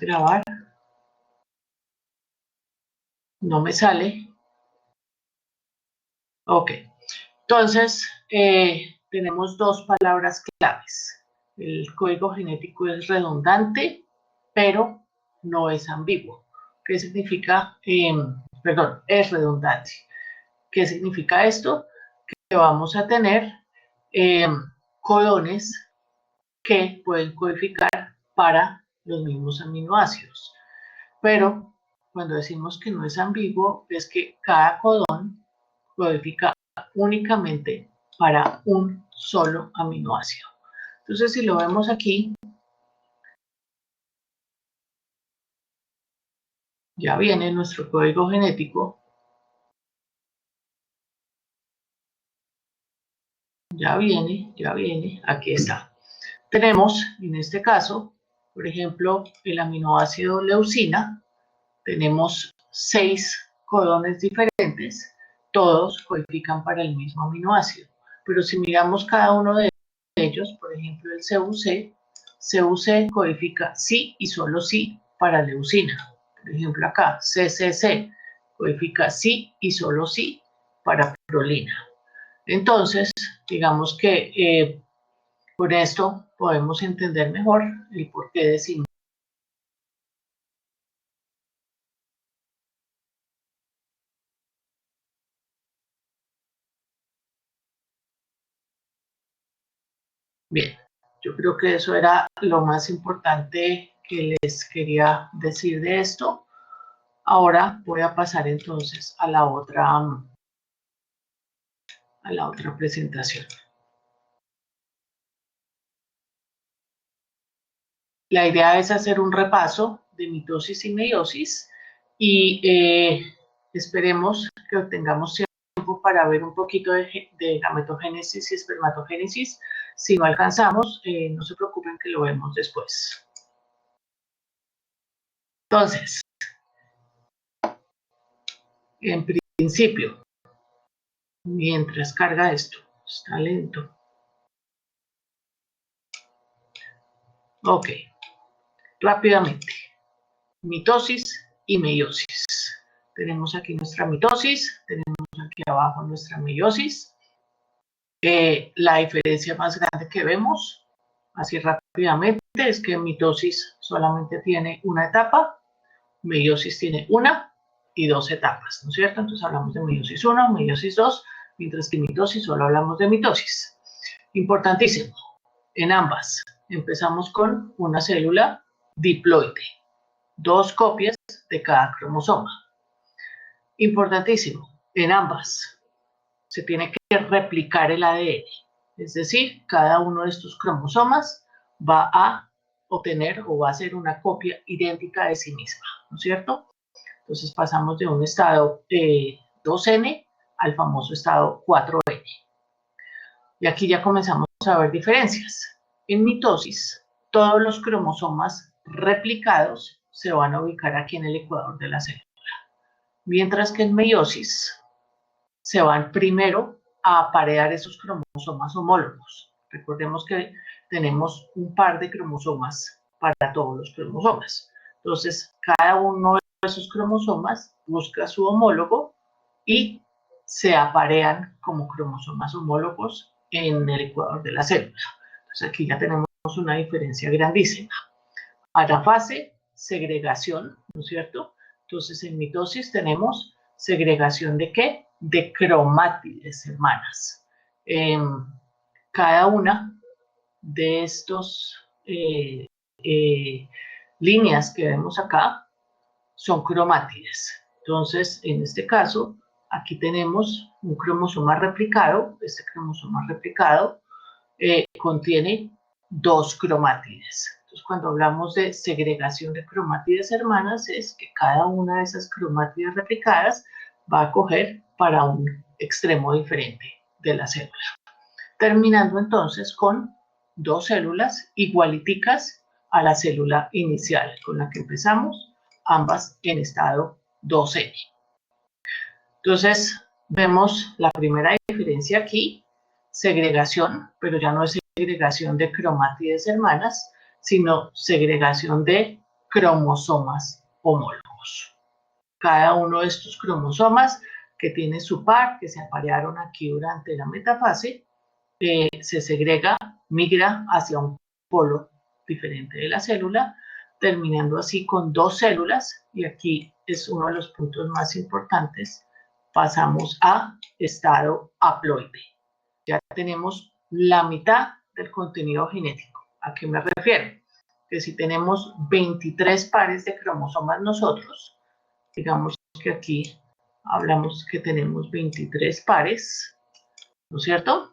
grabar. No me sale. Ok. Entonces, tenemos dos palabras claves. El código genético es redundante, pero no es ambiguo. ¿Qué significa? Perdón, es redundante. ¿Qué significa esto? Que vamos a tener codones que pueden codificar para los mismos aminoácidos. Pero cuando decimos que no es ambiguo, es que cada codón codifica únicamente para un solo aminoácido. Entonces, si lo vemos aquí, ya viene nuestro código genético. Ya viene, aquí está. Tenemos, en este caso, por ejemplo, el aminoácido leucina. Tenemos 6 codones diferentes, todos codifican para el mismo aminoácido. Pero si miramos cada uno de ellos, por ejemplo, el CUC codifica sí y solo sí para leucina. Por ejemplo, acá, CCC codifica sí y solo sí para prolina. Entonces, digamos que con esto podemos entender mejor el por qué decimos. Bien, yo creo que eso era lo más importante que les quería decir de esto. Ahora voy a pasar entonces a la otra presentación. La idea es hacer un repaso de mitosis y meiosis y esperemos que obtengamos tiempo para ver un poquito de gametogénesis y espermatogénesis. Si no alcanzamos, no se preocupen que lo vemos después. Entonces, en principio, mientras carga esto, está lento. Ok, rápidamente. Mitosis y meiosis. Tenemos aquí nuestra mitosis, tenemos aquí abajo nuestra meiosis. La diferencia más grande que vemos, así rápidamente, es que mitosis solamente tiene una etapa, meiosis tiene una y dos etapas, ¿no es cierto? Entonces hablamos de meiosis 1, meiosis 2, mientras que mitosis solo hablamos de mitosis. Importantísimo, en ambas empezamos con una célula diploide, 2 copias de cada cromosoma. Importantísimo, en ambas se tiene que replicar el ADN, es decir, cada uno de estos cromosomas va a obtener o va a ser una copia idéntica de sí misma, ¿no es cierto? Entonces pasamos de un estado 2N al famoso estado 4N. Y aquí ya comenzamos a ver diferencias. En mitosis, todos los cromosomas replicados se van a ubicar aquí en el ecuador de la célula. Mientras que en meiosis se van primero a aparear esos cromosomas homólogos. Recordemos que tenemos un par de cromosomas para todos los cromosomas. Entonces, cada uno de esos cromosomas busca su homólogo y se aparean como cromosomas homólogos en el ecuador de la célula. Entonces, aquí ya tenemos una diferencia grandísima. Anafase, segregación, ¿no es cierto? Entonces, en mitosis tenemos segregación ¿de qué? De cromátides, hermanas. Cada una de estos líneas que vemos acá son cromátides. Entonces, en este caso, aquí tenemos un cromosoma replicado. Este cromosoma replicado contiene 2 cromátides. Entonces, cuando hablamos de segregación de cromátides hermanas, es que cada una de esas cromátides replicadas va a coger para un extremo diferente de la célula. Terminando entonces con 2 células igualiticas a la célula inicial con la que empezamos, ambas en estado 2N. Entonces, vemos la primera diferencia aquí, segregación, pero ya no es segregación de cromátides hermanas, sino segregación de cromosomas homólogos. Cada uno de estos cromosomas que tiene su par, que se aparearon aquí durante la metafase, se segrega, migra hacia un polo diferente de la célula, terminando así con dos células, y aquí es uno de los puntos más importantes, pasamos a estado haploide. Ya tenemos la mitad del contenido genético. ¿A qué me refiero? Que si tenemos 23 pares de cromosomas nosotros, digamos que aquí hablamos que tenemos 23 pares, ¿no es cierto?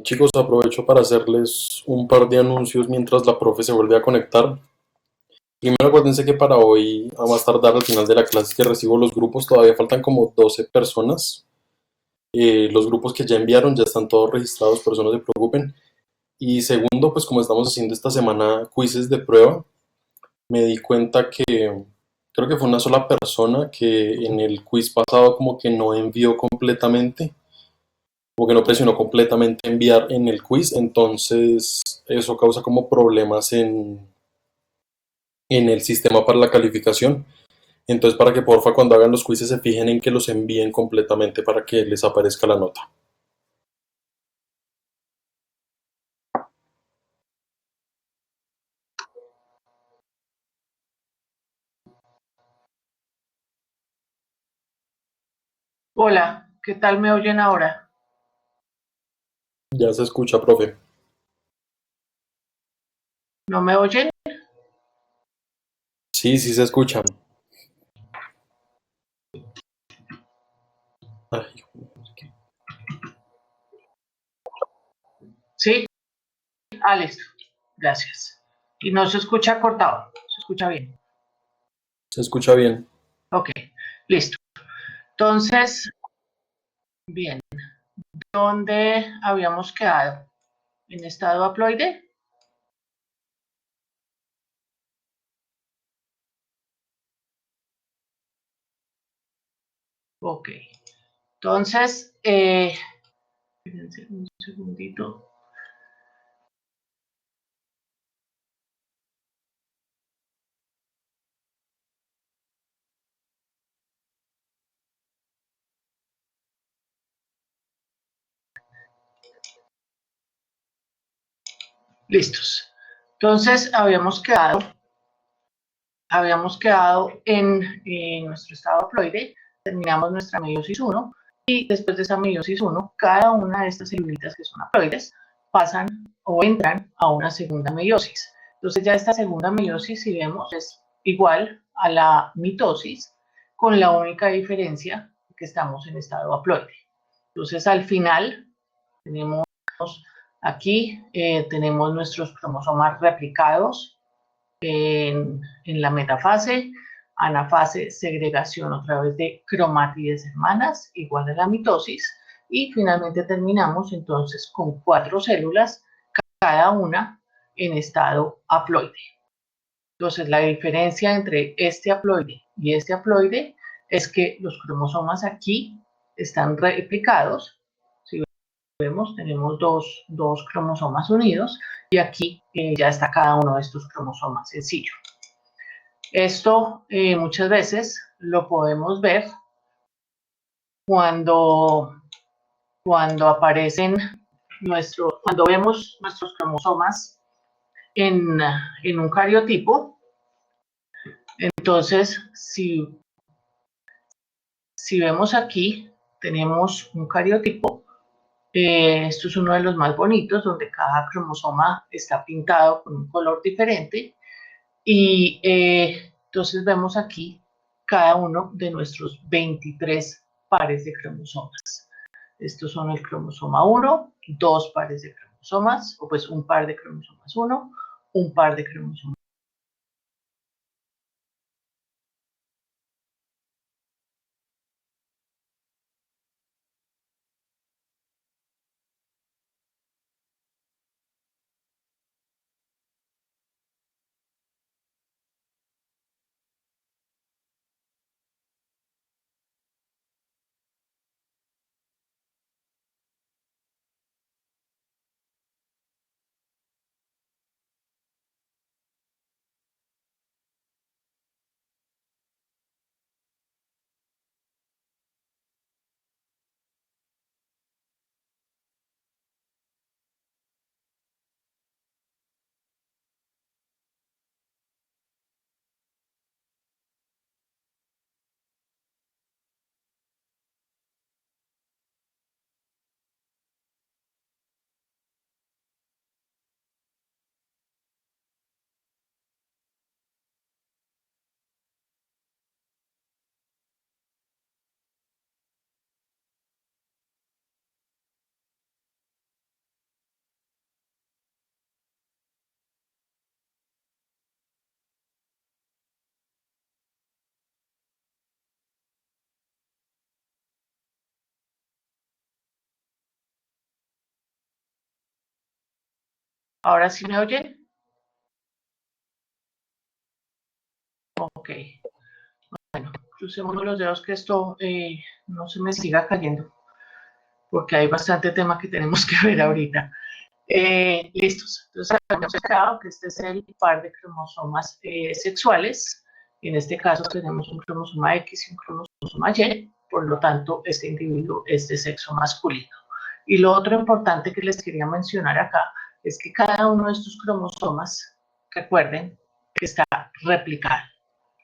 Chicos, aprovecho para hacerles un par de anuncios mientras la profe se vuelve a conectar. Primero, acuérdense que para hoy, a más tardar al final de la clase que recibo los grupos, todavía faltan como 12 personas. Los grupos que ya enviaron ya están todos registrados, por eso no se preocupen. Y segundo, pues como estamos haciendo esta semana quizzes de prueba, me di cuenta que creo que fue una sola persona que en el quiz pasado como que no envió completamente, como que no presionó completamente enviar en el quiz, entonces eso causa como problemas en el sistema para la calificación. Entonces para que porfa cuando hagan los quizzes se fijen en que los envíen completamente para que les aparezca la nota. Hola, ¿Qué tal me oyen ahora? Ya se escucha, profe. ¿No me oyen? Sí, sí se escuchan. Ay, ¿Sí? Ah, listo. Gracias. Y no se escucha cortado, se escucha bien. se escucha bien. Ok, listo. Entonces, bien, ¿dónde habíamos quedado? ¿En estado haploide? Ok. Entonces, espérense un segundito. Listos. Entonces, habíamos quedado en nuestro estado haploide, terminamos nuestra meiosis 1 y después de esa meiosis 1, cada una de estas celulitas que son haploides pasan o entran a una segunda meiosis. Entonces ya esta segunda meiosis, si vemos, es igual a la mitosis, con la única diferencia que estamos en estado haploide. Entonces al final tenemos aquí, tenemos nuestros cromosomas replicados en la metafase, anafase, segregación otra vez de cromátides hermanas, igual a la mitosis, y finalmente terminamos entonces con 4 células, cada una en estado haploide. Entonces la diferencia entre este haploide y este haploide es que los cromosomas aquí están replicados, si vemos tenemos dos cromosomas unidos y aquí ya está cada uno de estos cromosomas sencillo. Esto muchas veces lo podemos ver cuando, aparecen cuando vemos nuestros cromosomas en, en un cariotipo. Entonces, si vemos aquí, tenemos un cariotipo. Esto es uno de los más bonitos, donde cada cromosoma está pintado con un color diferente. Y entonces vemos aquí cada uno de nuestros 23 pares de cromosomas. Estos son el cromosoma 1, 2 pares de cromosomas, o pues un par de cromosomas 1, un par de cromosomas. ¿Ahora sí me oyen? Ok. Bueno, crucemos los dedos que esto no se me siga cayendo, porque hay bastante tema que tenemos que ver ahorita. Listos. Entonces, hemos quedado que este es el par de cromosomas sexuales. En este caso tenemos un cromosoma X y un cromosoma Y, por lo tanto, este individuo es de sexo masculino. Y lo otro importante que les quería mencionar acá es que cada uno de estos cromosomas, recuerden que está replicado.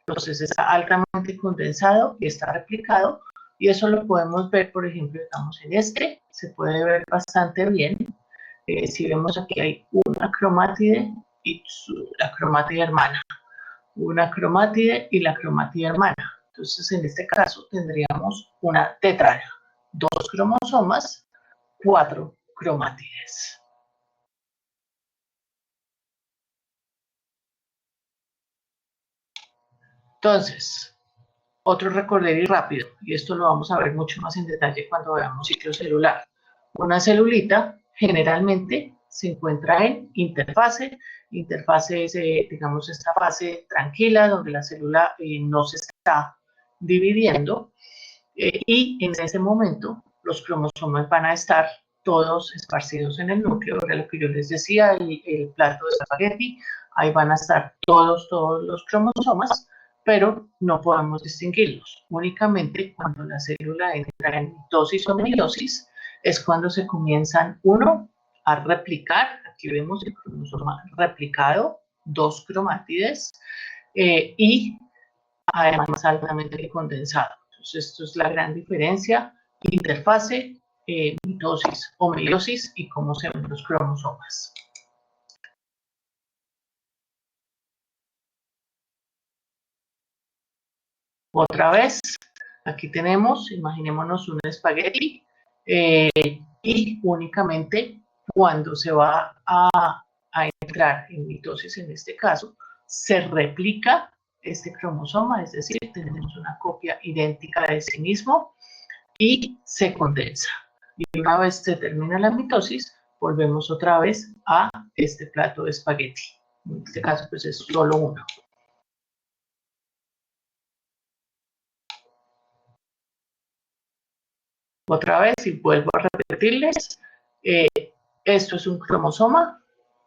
Entonces está altamente condensado y está replicado Y eso lo podemos ver, por ejemplo, estamos en este, se puede ver bastante bien. Si vemos aquí hay una cromátide y la cromátide hermana, una cromátide y la cromátide hermana. Entonces, en este caso tendríamos una tetrada, 2 cromosomas, 4 cromátides. Entonces, otro recorrido rápido, y esto lo vamos a ver mucho más en detalle cuando veamos ciclo celular. Una celulita generalmente se encuentra en interfase. Interfase es, digamos, esta fase tranquila donde la célula no se está dividiendo y en ese momento los cromosomas van a estar todos esparcidos en el núcleo, era lo que yo les decía, el plato de espagueti, ahí van a estar todos los cromosomas, pero no podemos distinguirlos. Únicamente cuando la célula entra en mitosis o meiosis es cuando se comienzan, uno, a replicar, aquí vemos el cromosoma replicado, 2 cromátides, y además altamente condensado. Entonces, esto es la gran diferencia, interfase, mitosis o meiosis y cómo se ven los cromosomas. Otra vez, aquí tenemos, imaginémonos un espagueti y únicamente cuando se va a entrar en mitosis, en este caso, se replica este cromosoma, es decir, tenemos una copia idéntica de sí mismo y se condensa. Y una vez se termina la mitosis, volvemos otra vez a este plato de espagueti. En este caso, pues es solo uno. Otra vez, y vuelvo a repetirles, esto es un cromosoma,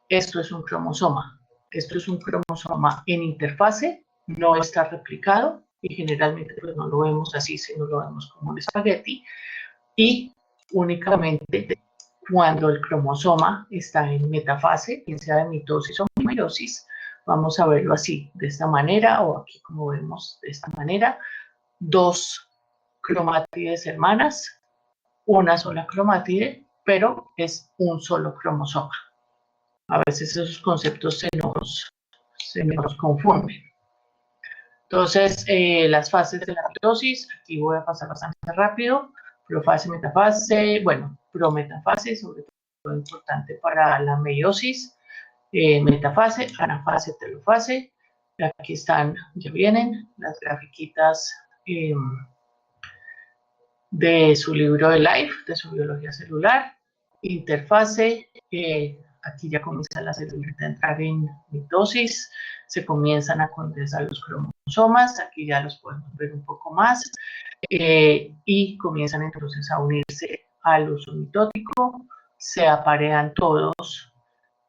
esto es un cromosoma, esto es un cromosoma en interfase, no está replicado y generalmente pues no lo vemos así, sino lo vemos como un espagueti y únicamente cuando el cromosoma está en metafase, ya sea de mitosis o meiosis, vamos a verlo así, de esta manera o aquí como vemos de esta manera, 2 cromátides hermanas, una sola cromátide, pero es un solo cromosoma. A veces esos conceptos se nos confunden. Entonces, las fases de la mitosis, aquí voy a pasar bastante rápido, profase, metafase, bueno, prometafase, sobre todo importante para la meiosis, metafase, anafase, telofase, aquí están, ya vienen las grafiquitas de su libro de Life, de su biología celular, interfase, aquí ya comienza la célula a entrar en mitosis, se comienzan a condensar los cromosomas, aquí ya los podemos ver un poco más, y comienzan entonces a unirse al uso mitótico, se aparean todos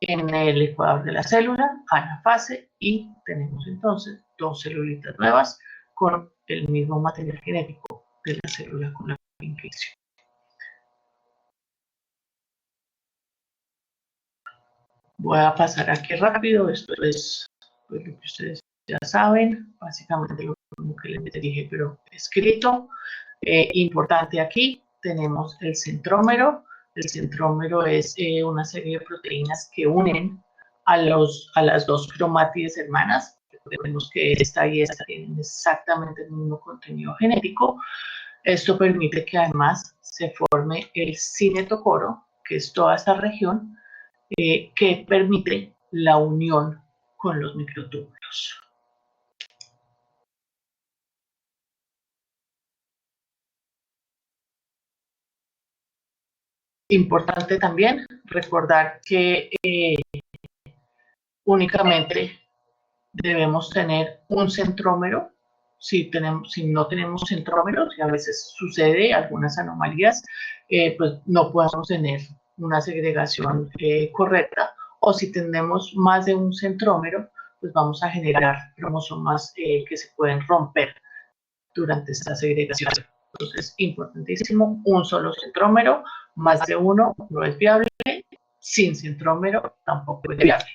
en el ecuador de la célula, anafase, y tenemos entonces 2 celulitas nuevas con el mismo material genético de la célula con la infección. Voy a pasar aquí rápido, esto es pues, lo que ustedes ya saben, básicamente lo que les dije, pero escrito. Importante aquí, tenemos el centrómero. El centrómero es una serie de proteínas que unen a las 2 cromátides hermanas. Recordemos que esta y esta tienen exactamente el mismo contenido genético. Esto permite que además se forme el cinetocoro, que es toda esta región, que permite la unión con los microtúbulos. Importante también recordar que únicamente debemos tener un centrómero. Si no tenemos centrómeros, y a veces sucede algunas anomalías, pues no podemos tener una segregación correcta, o si tenemos más de un centrómero, pues vamos a generar cromosomas que se pueden romper durante esta segregación. Entonces, importantísimo, un solo centrómero, más de uno no es viable, sin centrómero tampoco es viable.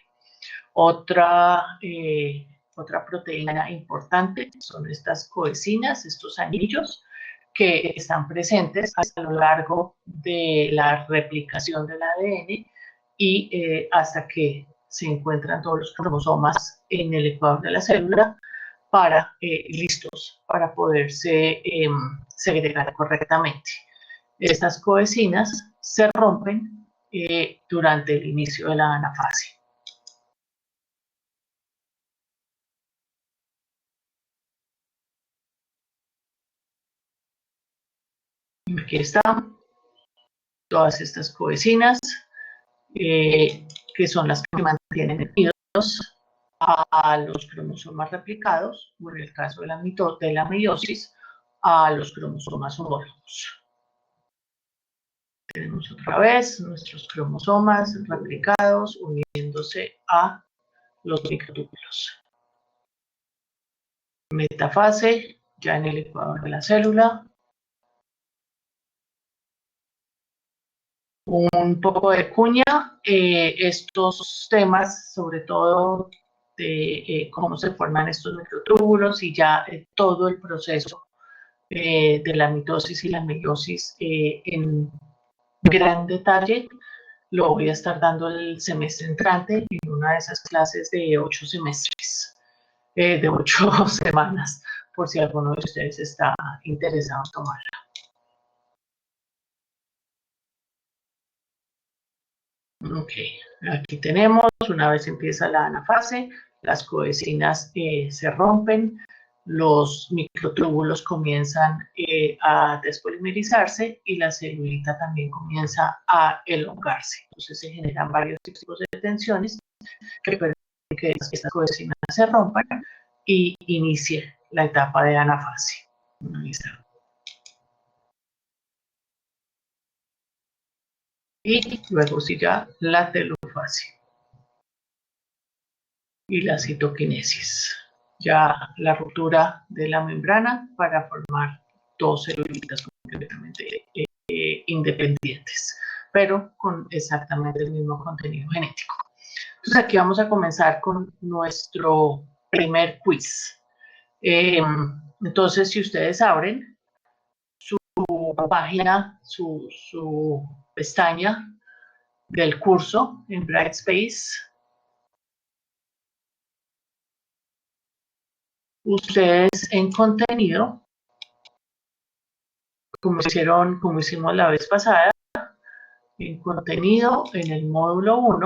Otra proteína importante son estas coecinas, estos anillos, que están presentes a lo largo de la replicación del ADN y hasta que se encuentran todos los cromosomas en el ecuador de la célula listos para poderse segregar correctamente. Estas coecinas se rompen durante el inicio de la anafase. Aquí están todas estas coecinas, que son las que mantienen unidos a los cromosomas replicados, o en el caso de la meiosis, a los cromosomas homólogos. Tenemos otra vez nuestros cromosomas replicados uniéndose a los microtúbulos. Metafase, ya en el ecuador de la célula. Un poco de cuña, estos temas, sobre todo de cómo se forman estos microtúbulos y ya todo el proceso de la mitosis y la meiosis en gran detalle, lo voy a estar dando el semestre entrante en una de esas clases de 8 semestres, de 8 semanas, por si alguno de ustedes está interesado en tomarla. Ok, aquí tenemos, una vez empieza la anafase, las coecinas se rompen, los microtúbulos comienzan a despolimerizarse y la celulita también comienza a elongarse. Entonces se generan varios tipos de tensiones que permiten que estas coecinas se rompan y inicie la etapa de anafase. Ahí está. Y luego sigue la telofase y la citoquinesis. Ya la ruptura de la membrana para formar dos celulitas completamente independientes, pero con exactamente el mismo contenido genético. Entonces aquí vamos a comenzar con nuestro primer quiz. Entonces, si ustedes abren su página, su pestaña del curso en Brightspace, ustedes en contenido, como hicimos la vez pasada, en contenido, en el módulo 1,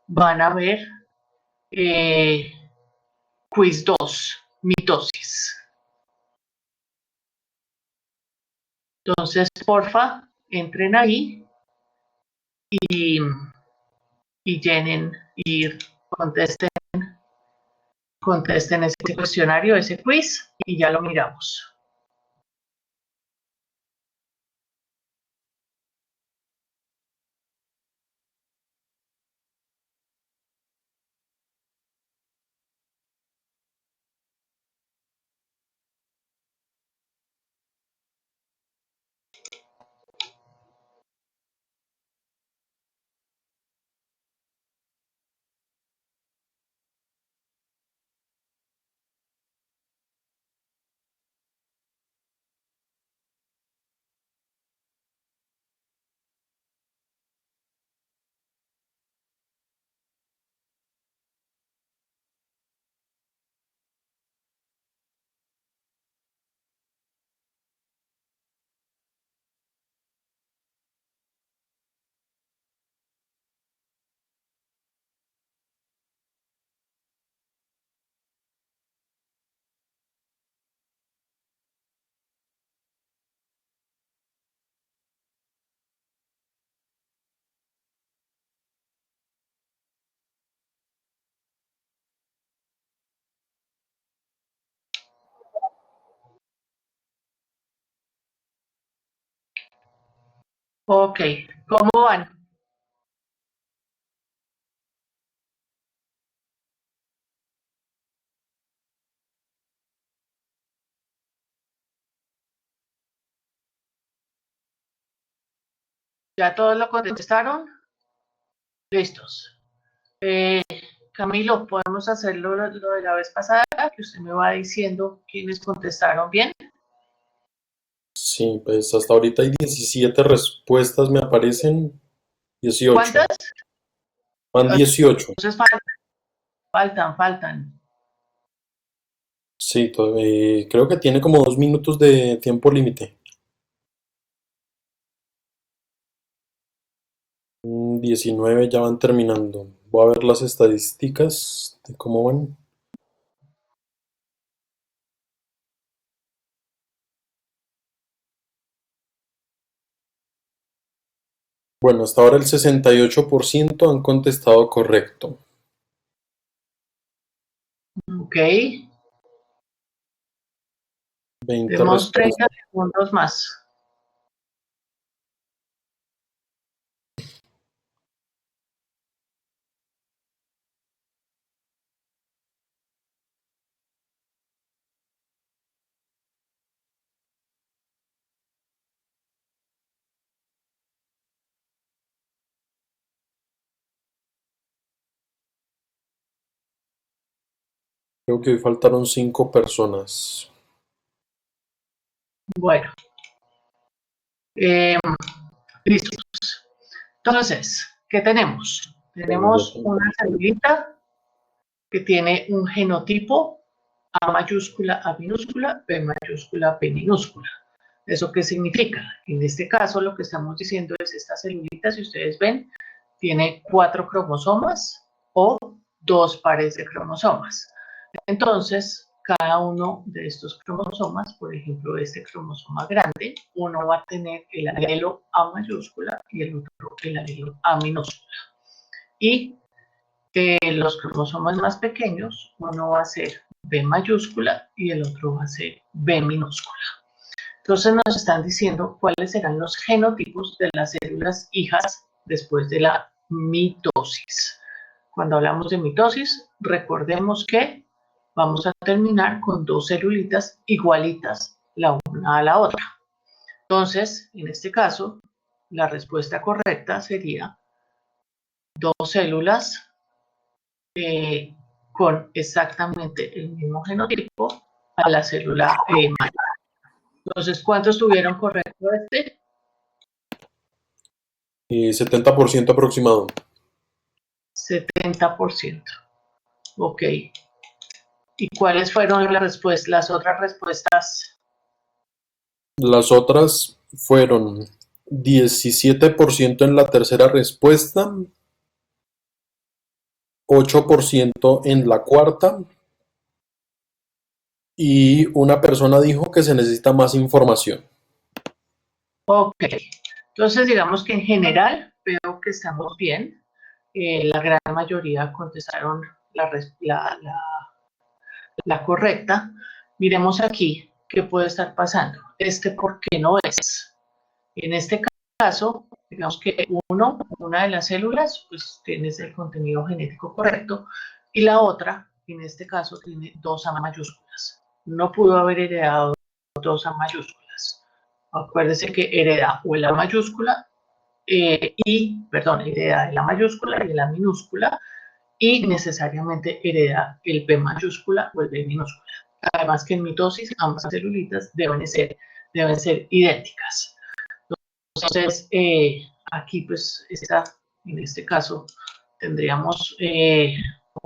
van a ver quiz 2, mitosis. Entonces, porfa, entren ahí y llenen y contesten ese cuestionario, ese quiz, y ya lo miramos. Ok, ¿cómo van? ¿Ya todos lo contestaron? Listos. Camilo, ¿podemos hacerlo lo de la vez pasada? Que usted me va diciendo quiénes contestaron bien. Sí, pues hasta ahorita hay 17 respuestas, me aparecen 18. ¿Cuántas? Van 18. Entonces faltan. Sí, creo que tiene como 2 minutos de tiempo límite. 19 ya van terminando. Voy a ver las estadísticas de cómo van. Bueno, hasta ahora el 68% han contestado correcto. Ok, 20 tenemos 30 respuestas. segundos más. Creo que hoy faltaron 5 personas. Bueno, eh, listo. Entonces, ¿qué tenemos? Bueno, ya Tenemos una celulita que tiene un genotipo A mayúscula, A minúscula, B mayúscula, B minúscula. ¿Eso qué significa? En este caso lo que estamos diciendo es esta celulita, si ustedes ven, tiene 4 cromosomas o 2 pares de cromosomas. Entonces, cada uno de estos cromosomas, por ejemplo, este cromosoma grande, uno va a tener el alelo A mayúscula y el otro el alelo A minúscula. Y los cromosomas más pequeños, uno va a ser B mayúscula y el otro va a ser B minúscula. Entonces nos están diciendo cuáles serán los genotipos de las células hijas después de la mitosis. Cuando hablamos de mitosis, recordemos que vamos a terminar con 2 celulitas igualitas la una a la otra. Entonces, en este caso, la respuesta correcta sería 2 células con exactamente el mismo genotipo a la célula mayor. Entonces, ¿cuántos tuvieron correcto este? 70% aproximado. 70%. Ok. ¿Y cuáles fueron las otras respuestas? Las otras fueron 17% en la tercera respuesta, 8% en la cuarta y una persona dijo que se necesita más información. Ok. Entonces, digamos que en general veo que estamos bien. La gran mayoría contestaron la correcta. Miremos aquí qué puede estar pasando. ¿Por qué no es? En este caso, digamos que una de las células, pues tiene el contenido genético correcto y la otra, en este caso, tiene 2 A mayúsculas. No pudo haber heredado 2 A mayúsculas. Acuérdese que hereda o el A mayúscula hereda el A mayúscula y el A minúscula y necesariamente hereda el B mayúscula o el B minúscula. Además que en mitosis ambas celulitas deben ser idénticas. Entonces, aquí pues en este caso tendríamos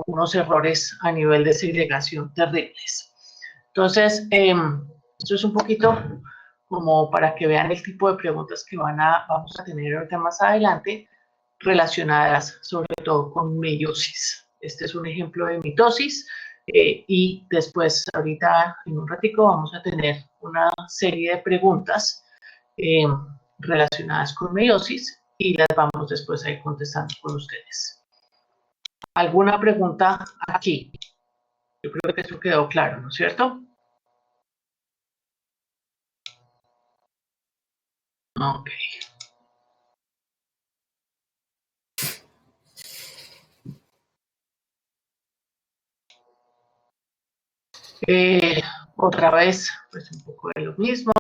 unos errores a nivel de segregación terribles. Entonces, esto es un poquito como para que vean el tipo de preguntas que vamos a tener ahorita más adelante relacionadas sobre todo con meiosis. Este es un ejemplo de mitosis y después ahorita en un ratico vamos a tener una serie de preguntas eh, relacionadas con meiosis y las vamos después a ir contestando con ustedes. ¿Alguna pregunta aquí? Yo creo que eso quedó claro, ¿no es cierto? Ok. Otra vez, pues un poco de lo mismo.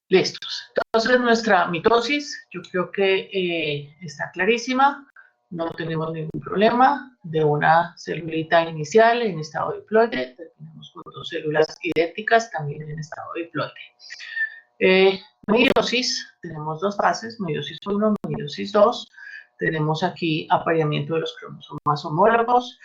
Listos. Entonces nuestra mitosis, yo creo que está clarísima. no tenemos ningún problema. De una celulita inicial en estado diploide, terminamos con dos células idénticas también en estado diploide. Meiosis, tenemos dos fases, meiosis 1, meiosis 2. Tenemos aquí apareamiento de los cromosomas homólogos.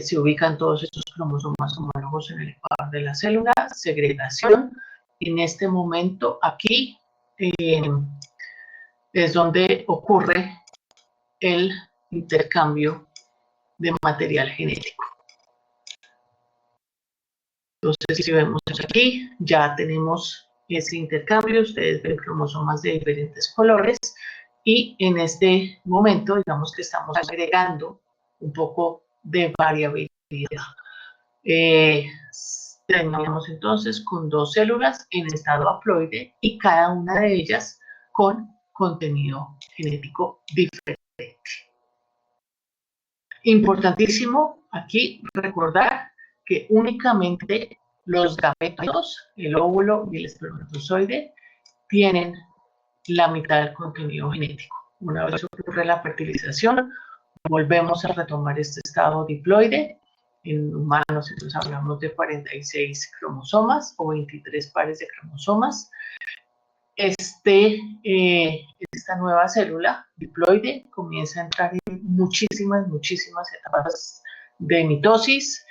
Se ubican todos estos cromosomas homólogos en el ecuador de la célula. Segregación. En este momento aquí es donde ocurre el intercambio de material genético. Entonces, si vemos aquí, ya tenemos ese intercambio. Ustedes ven cromosomas de diferentes colores y en este momento, digamos que estamos agregando un poco de variabilidad. Terminamos entonces con dos células en estado haploide y cada una de ellas con contenido genético diferente. Importantísimo aquí recordar que únicamente los gametos, el óvulo y el espermatozoide, tienen la mitad del contenido genético. Una vez ocurre la fertilización, volvemos a retomar este estado diploide. En humanos, entonces hablamos de 46 cromosomas o 23 pares de cromosomas. Esta nueva célula diploide comienza a entrar en muchísimas etapas de mitosis.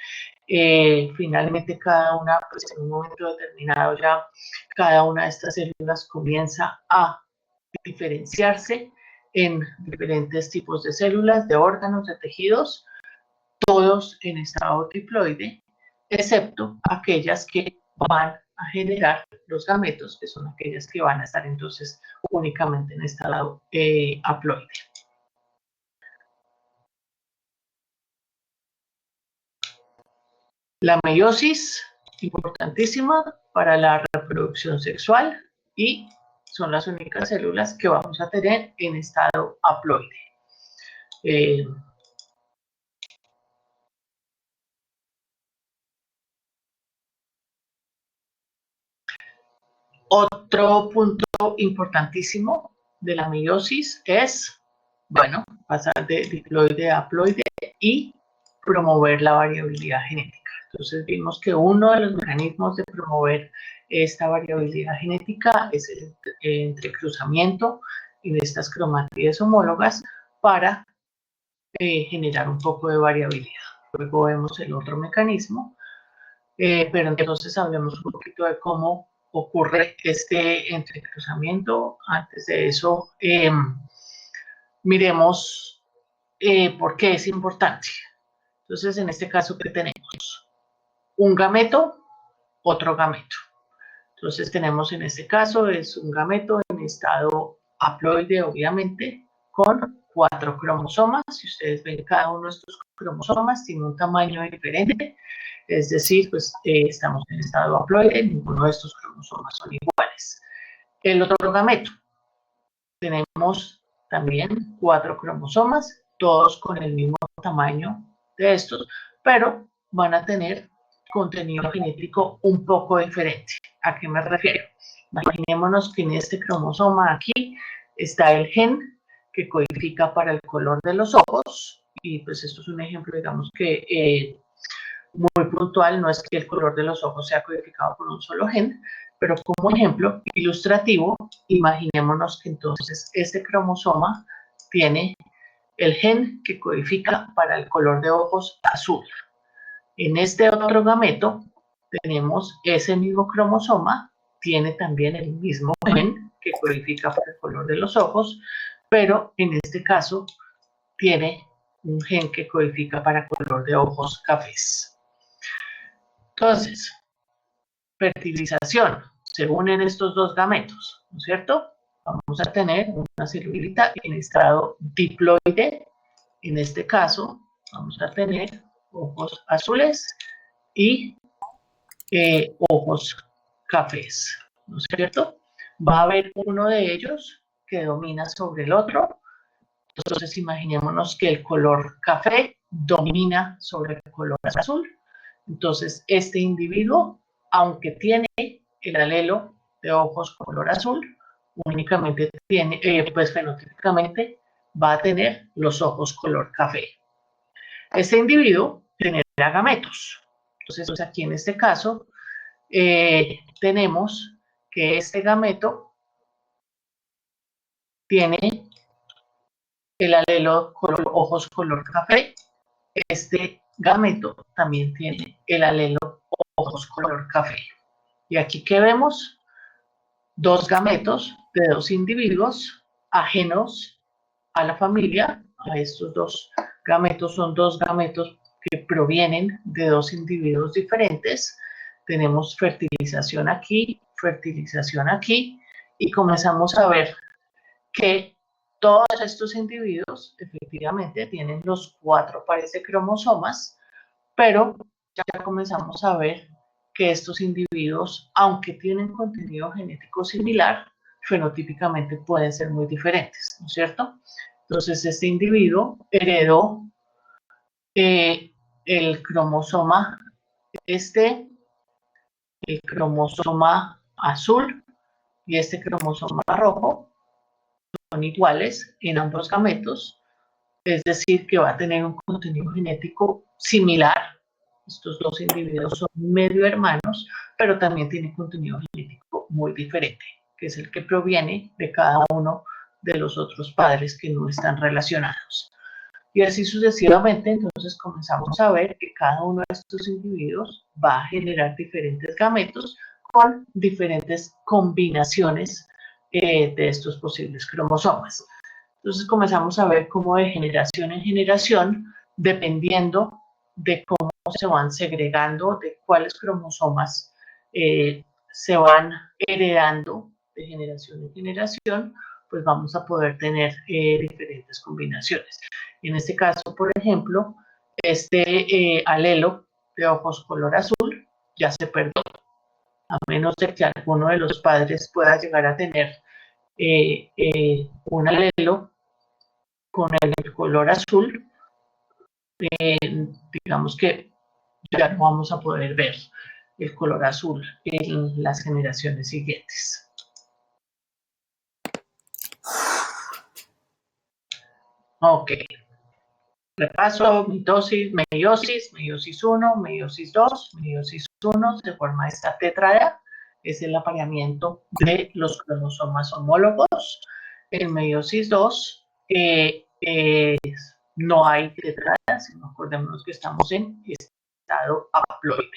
Finalmente cada una, pues en un momento determinado ya cada una de estas células comienza a diferenciarse en diferentes tipos de células, de órganos, de tejidos, todos en estado diploide, excepto aquellas que van a generar los gametos, que son aquellas que van a estar entonces únicamente en estado haploide. La meiosis, importantísima para la reproducción sexual y son las únicas células que vamos a tener en estado haploide. Otro punto importantísimo de la meiosis es, bueno, pasar de diploide a haploide y promover la variabilidad genética. Entonces vimos que uno de los mecanismos de promover esta variabilidad genética es el entrecruzamiento en estas cromátides homólogas para generar un poco de variabilidad. Luego vemos el otro mecanismo, pero entonces hablemos un poquito de cómo ocurre este entrecruzamiento. Antes de eso, miremos por qué es importante. Entonces, en este caso, ¿qué tenemos? Un gameto, otro gameto. Entonces, tenemos en este caso, es un gameto en estado haploide, obviamente, con 4 cromosomas. Si ustedes ven, cada uno de estos cromosomas tiene un tamaño diferente. Es decir, pues estamos en estado haploide, ninguno de estos cromosomas son iguales. El otro gameto, tenemos también 4 cromosomas, todos con el mismo tamaño de estos, pero van a tener contenido genético un poco diferente. ¿A qué me refiero? Imaginémonos que en este cromosoma aquí está el gen que codifica para el color de los ojos, y pues esto es un ejemplo, digamos que muy puntual, no es que el color de los ojos sea codificado por un solo gen, pero como ejemplo ilustrativo, imaginémonos que entonces este cromosoma tiene el gen que codifica para el color de ojos azul. En este otro gameto tenemos ese mismo cromosoma, tiene también el mismo gen que codifica para el color de los ojos, pero en este caso tiene un gen que codifica para color de ojos cafés. Entonces, fertilización, se unen estos dos gametos, ¿no es cierto? Vamos a tener una celulita en estado diploide. En este caso, vamos a tener ojos azules y ojos cafés, ¿no es cierto? Va a haber uno de ellos que domina sobre el otro. Entonces, imaginémonos que el color café domina sobre el color azul. Entonces, este individuo, aunque tiene el alelo de ojos color azul, únicamente tiene, pues fenotípicamente va a tener los ojos color café. Este individuo genera gametos. Entonces, aquí en este caso, tenemos que este gameto tiene el alelo ojos color café. Este gameto también tiene el alelo ojos color café. Y aquí que vemos dos gametos de dos individuos ajenos a la familia. A estos dos gametos son dos gametos que provienen de dos individuos diferentes. Tenemos fertilización aquí y comenzamos a ver que todos estos individuos efectivamente tienen los 4 pares de cromosomas, pero ya comenzamos a ver que estos individuos, aunque tienen contenido genético similar, fenotípicamente pueden ser muy diferentes, ¿no es cierto? Entonces, este individuo heredó el cromosoma el cromosoma azul y este cromosoma rojo son iguales en ambos gametos, es decir, que va a tener un contenido genético similar. Estos dos individuos son medio hermanos, pero también tienen contenido genético muy diferente, que es el que proviene de cada uno de los otros padres que no están relacionados. Y así sucesivamente, entonces comenzamos a ver que cada uno de estos individuos va a generar diferentes gametos con diferentes combinaciones de estos posibles cromosomas. Entonces comenzamos a ver cómo de generación en generación, dependiendo de cómo se van segregando, de cuáles cromosomas se van heredando de generación en generación, pues vamos a poder tener diferentes combinaciones. En este caso, por ejemplo, este alelo de ojos color azul ya se perdió, a menos de que alguno de los padres pueda llegar a tener un alelo con el color azul, digamos que ya no vamos a poder ver el color azul en las generaciones siguientes. Ok. Repaso, mitosis, meiosis 1, meiosis 2, meiosis 1, se forma esta tetrada, es el apareamiento de los cromosomas homólogos. En meiosis 2 no hay tetrada, sino acordémonos que estamos en estado haploide.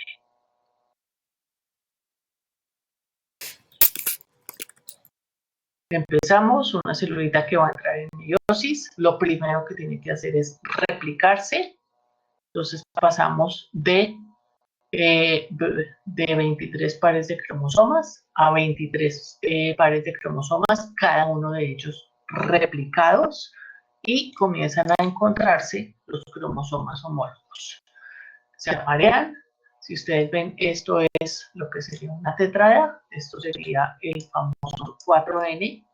Empezamos, una celulita que va a entrar en meiosis, lo primero que tiene que hacer es replicarse. Entonces pasamos de 23 pares de cromosomas a 23 pares de cromosomas, cada uno de ellos replicados, y comienzan a encontrarse los cromosomas homólogos. Se aparean. Si ustedes ven, esto es lo que sería una tetrada, esto sería el famoso 4N,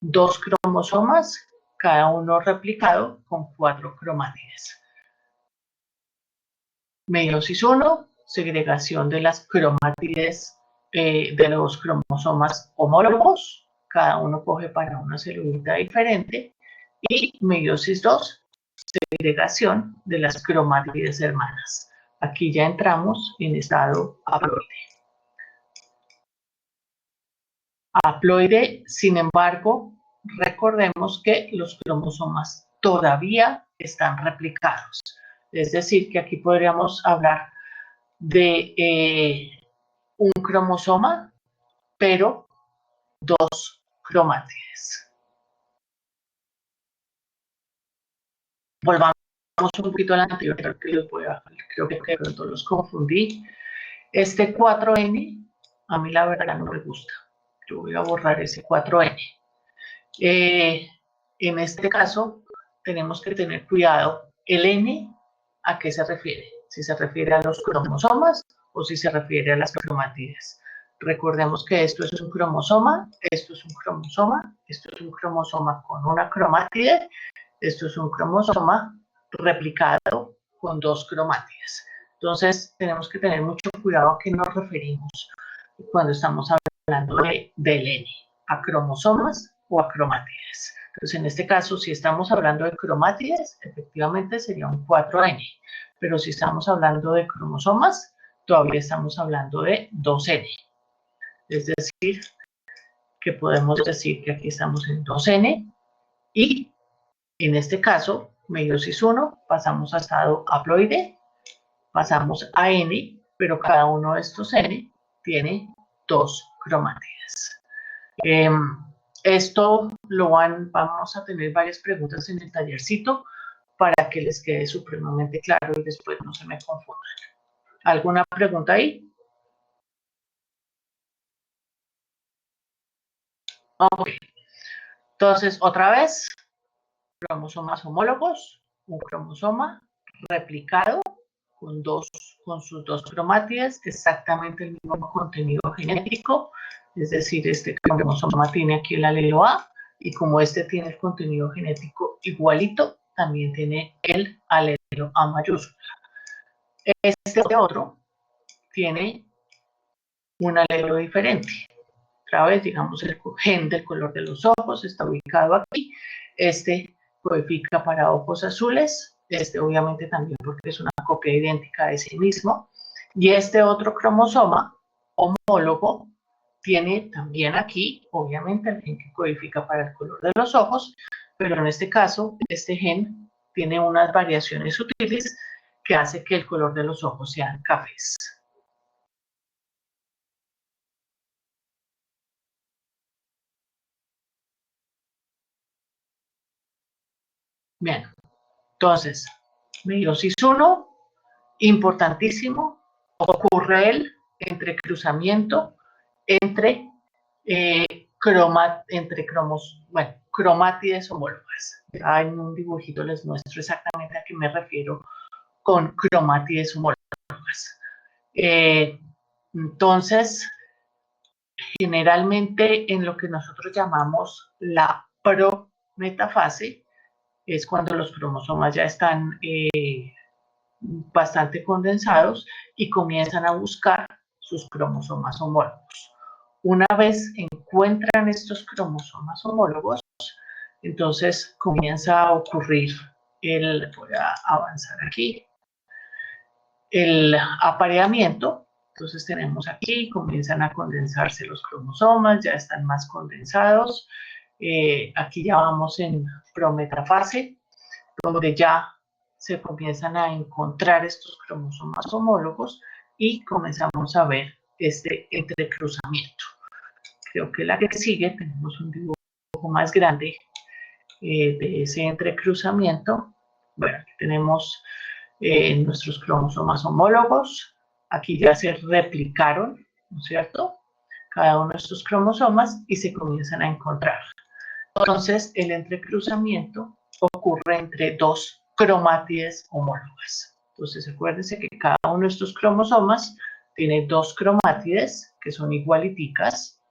dos cromosomas, cada uno replicado con 4 cromátides. Meiosis 1, segregación de las cromátides de los cromosomas homólogos, cada uno coge para una celulita diferente, y meiosis 2, segregación de las cromátides hermanas. Aquí ya entramos en estado haploide. Haploide, sin embargo, recordemos que los cromosomas todavía están replicados. Es decir, que aquí podríamos hablar de un cromosoma, pero 2 cromátides. Volvamos un poquito a la anterior, creo que de pronto los confundí. Este 4N, a mí la verdad no me gusta. Yo voy a borrar ese 4N. En este caso, tenemos que tener cuidado. El N, ¿a qué se refiere? Si se refiere a los cromosomas o si se refiere a las cromátides. Recordemos que esto es un cromosoma, esto es un cromosoma, esto es un cromosoma con una cromátide, esto es un cromosoma replicado con 2 cromátides. Entonces, tenemos que tener mucho cuidado a qué nos referimos cuando estamos hablando del N, a cromosomas o a cromátides. Entonces, en este caso, si estamos hablando de cromátides, efectivamente sería un 4N, pero si estamos hablando de cromosomas, todavía estamos hablando de 2N. Es decir, que podemos decir que aquí estamos en 2N y en este caso, meiosis 1, pasamos a estado haploide, pasamos a N, pero cada uno de estos N tiene 2 cromátides. Esto vamos a tener varias preguntas en el tallercito para que les quede supremamente claro y después no se me confundan. ¿Alguna pregunta ahí? Ok. Entonces, otra vez, cromosomas homólogos, un cromosoma replicado con sus 2 cromátides, exactamente el mismo contenido genético, es decir, este cromosoma tiene aquí el alelo A, y como este tiene el contenido genético igualito, también tiene el alelo A mayúscula. Este otro tiene un alelo diferente. Otra vez, digamos, el gen del color de los ojos está ubicado aquí. Este codifica para ojos azules, este obviamente también porque es una copia idéntica de sí mismo. Y este otro cromosoma homólogo tiene también aquí, obviamente, el gen que codifica para el color de los ojos, pero en este caso, este gen tiene unas variaciones sutiles que hace que el color de los ojos sean cafés. Bien, entonces, meiosis 1, importantísimo, ocurre el entrecruzamiento entre, cromátides homólogas. Ya en un dibujito les muestro exactamente a qué me refiero con cromátides homólogas. Entonces, generalmente en lo que nosotros llamamos la prometafase, es cuando los cromosomas ya están bastante condensados y comienzan a buscar sus cromosomas homólogos. Una vez encuentran estos cromosomas homólogos, entonces comienza a ocurrir voy a avanzar aquí, el apareamiento. Entonces tenemos aquí, comienzan a condensarse los cromosomas, ya están más condensados. Aquí ya vamos en prometafase, donde ya se comienzan a encontrar estos cromosomas homólogos y comenzamos a ver este entrecruzamiento. Creo que la que sigue tenemos un dibujo más grande de ese entrecruzamiento. Bueno, aquí tenemos nuestros cromosomas homólogos. Aquí ya se replicaron, ¿no es cierto? Cada uno de estos cromosomas y se comienzan a encontrar. Entonces, el entrecruzamiento ocurre entre 2 cromátides homólogas. Entonces, acuérdense que cada uno de estos cromosomas tiene 2 cromátides que son igualiticas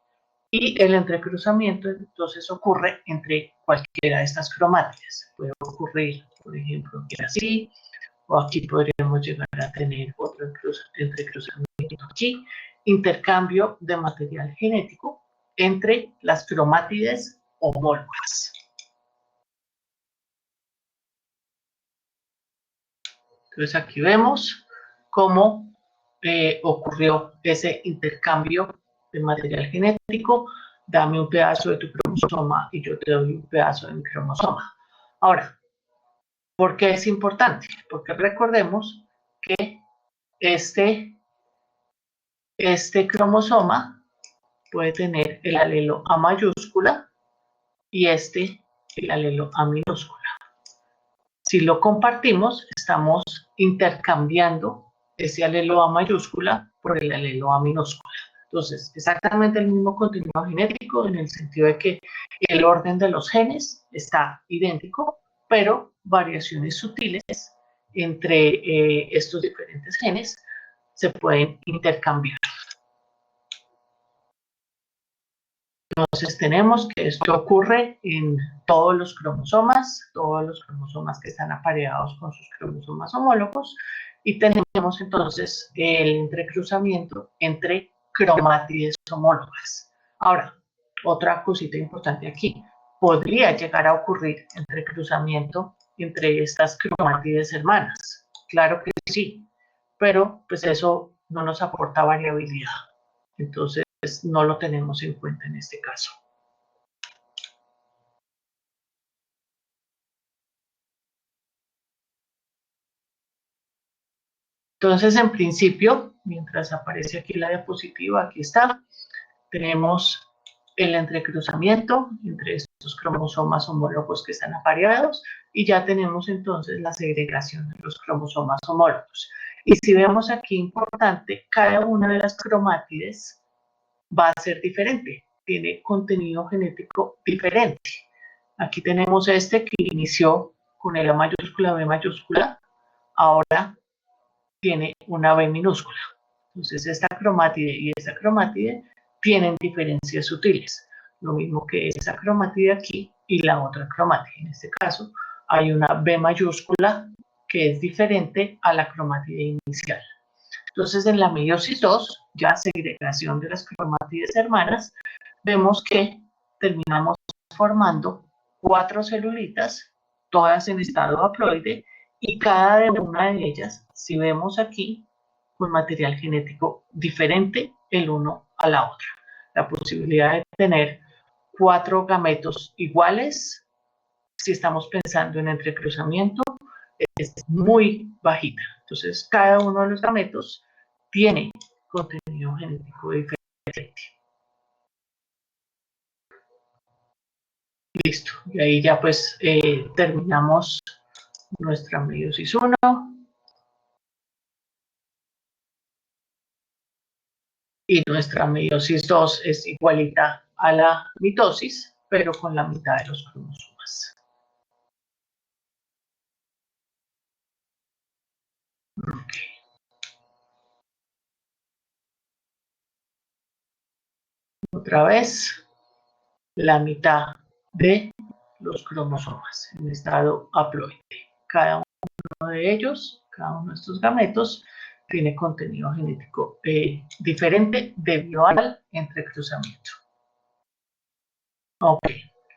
y el entrecruzamiento entonces ocurre entre cualquiera de estas cromátides. Puede ocurrir, por ejemplo, aquí así, o aquí podríamos llegar a tener otro entrecruzamiento aquí, intercambio de material genético entre las cromátides homólogas. Entonces aquí vemos cómo ocurrió ese intercambio de material genético. Dame un pedazo de tu cromosoma y yo te doy un pedazo de mi cromosoma. Ahora, ¿por qué es importante? Porque recordemos que este cromosoma puede tener el alelo A mayúscula y el alelo A minúscula. Si lo compartimos, estamos intercambiando ese alelo A mayúscula por el alelo A minúscula. Entonces, exactamente el mismo contenido genético en el sentido de que el orden de los genes está idéntico, pero variaciones sutiles entre estos diferentes genes se pueden intercambiar. Entonces tenemos que esto ocurre en todos los cromosomas que están apareados con sus cromosomas homólogos, y tenemos entonces el entrecruzamiento entre cromátides homólogas. Ahora, otra cosita importante aquí, podría llegar a ocurrir entre cruzamiento entre estas cromátides hermanas. Claro que sí, pero pues eso no nos aporta variabilidad. Entonces no lo tenemos en cuenta en este caso. Entonces, en principio, mientras aparece aquí la diapositiva, aquí está, tenemos el entrecruzamiento entre estos cromosomas homólogos que están apareados y ya tenemos entonces la segregación de los cromosomas homólogos. Y si vemos aquí importante, cada una de las cromátides va a ser diferente, tiene contenido genético diferente. Aquí tenemos este que inició con el A mayúscula, B mayúscula, ahora tiene una B minúscula. Entonces esta cromátide y esta cromátide tienen diferencias sutiles, lo mismo que esa cromátide aquí y la otra cromátide. En este caso hay una B mayúscula que es diferente a la cromátide inicial. Entonces en la meiosis 2, ya segregación de las cromátides hermanas, vemos que terminamos formando 4 celulitas, todas en estado haploide, y cada una de ellas, si vemos aquí, con material genético diferente el uno a la otra. La posibilidad de tener 4 gametos iguales, si estamos pensando en entrecruzamiento, es muy bajita. Entonces, cada uno de los gametos tiene contenido genético diferente. Listo. Y ahí ya pues terminamos nuestra meiosis 1. Y nuestra meiosis 2 es igualita a la mitosis, pero con la mitad de los cromosomas. Okay. Otra vez, la mitad de los cromosomas en estado haploide. Cada uno de ellos, cada uno de estos gametos, tiene contenido genético diferente debido al entrecruzamiento. Ok,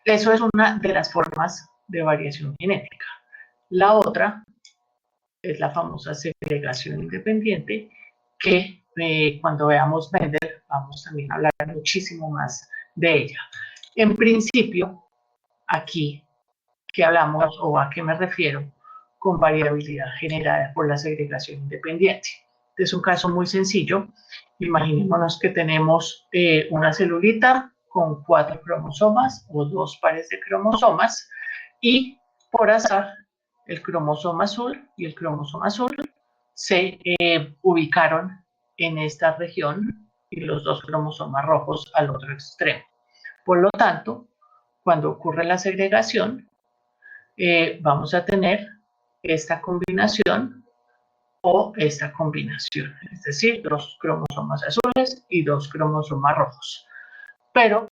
eso es una de las formas de variación genética. La otra es la famosa segregación independiente, que cuando veamos Mendel vamos también a hablar muchísimo más de ella. En principio, aquí que hablamos o a qué me refiero con variabilidad generada por la segregación independiente. Este es un caso muy sencillo. Imaginémonos que tenemos una celulita con 4 cromosomas o 2 pares de cromosomas y por azar el cromosoma azul y el cromosoma azul se ubicaron en esta región y los 2 cromosomas rojos al otro extremo. Por lo tanto, cuando ocurre la segregación, vamos a tener esta combinación o esta combinación, es decir, 2 cromosomas azules y 2 cromosomas rojos. Pero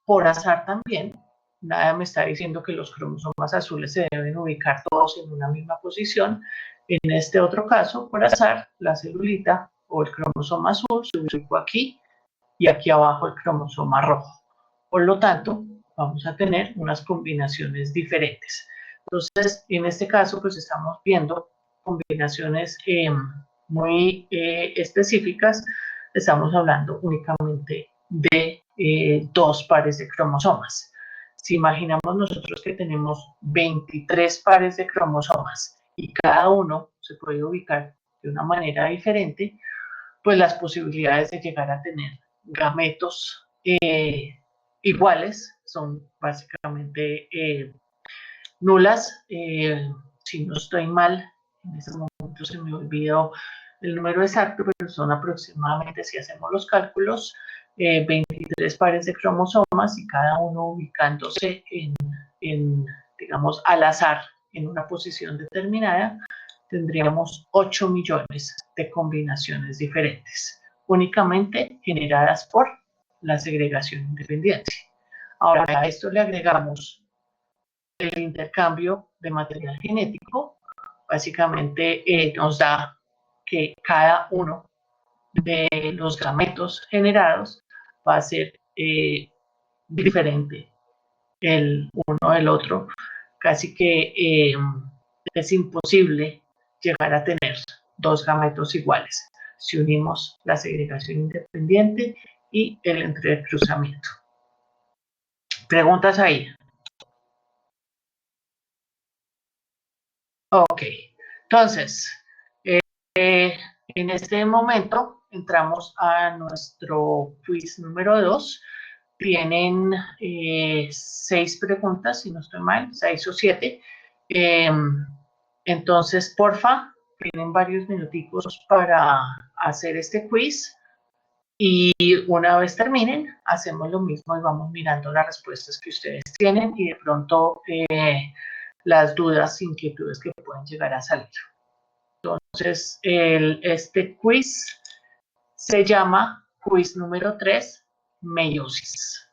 por azar también, nada me está diciendo que los cromosomas azules se deben ubicar todos en una misma posición. En este otro caso, por azar, la celulita o el cromosoma azul se ubicó aquí y aquí abajo el cromosoma rojo. Por lo tanto, vamos a tener unas combinaciones diferentes. Entonces, en este caso, pues estamos viendo combinaciones muy específicas. Estamos hablando únicamente de 2 pares de cromosomas. Si imaginamos nosotros que tenemos 23 pares de cromosomas y cada uno se puede ubicar de una manera diferente, pues las posibilidades de llegar a tener gametos iguales son básicamente nulas. Si no estoy mal, en este momento se me olvidó el número exacto, pero son aproximadamente, si hacemos los cálculos, 23 pares de cromosomas y cada uno ubicándose digamos, al azar en una posición determinada, tendríamos 8 millones de combinaciones diferentes, únicamente generadas por la segregación independiente. Ahora, a esto le agregamos el intercambio de material genético, básicamente nos da que cada uno de los gametos generados va a ser diferente el uno del otro, casi que es imposible llegar a tener dos gametos iguales si unimos la segregación independiente y el entrecruzamiento. ¿Preguntas ahí? Ok, entonces, en este momento entramos a nuestro quiz número 2. Tienen 6 preguntas, si no estoy mal, 6 o 7. Entonces, porfa, tienen varios minuticos para hacer este quiz y una vez terminen, hacemos lo mismo y vamos mirando las respuestas que ustedes tienen y de pronto las dudas, inquietudes que pueden llegar a salir. Entonces, este quiz se llama quiz número 3, meiosis.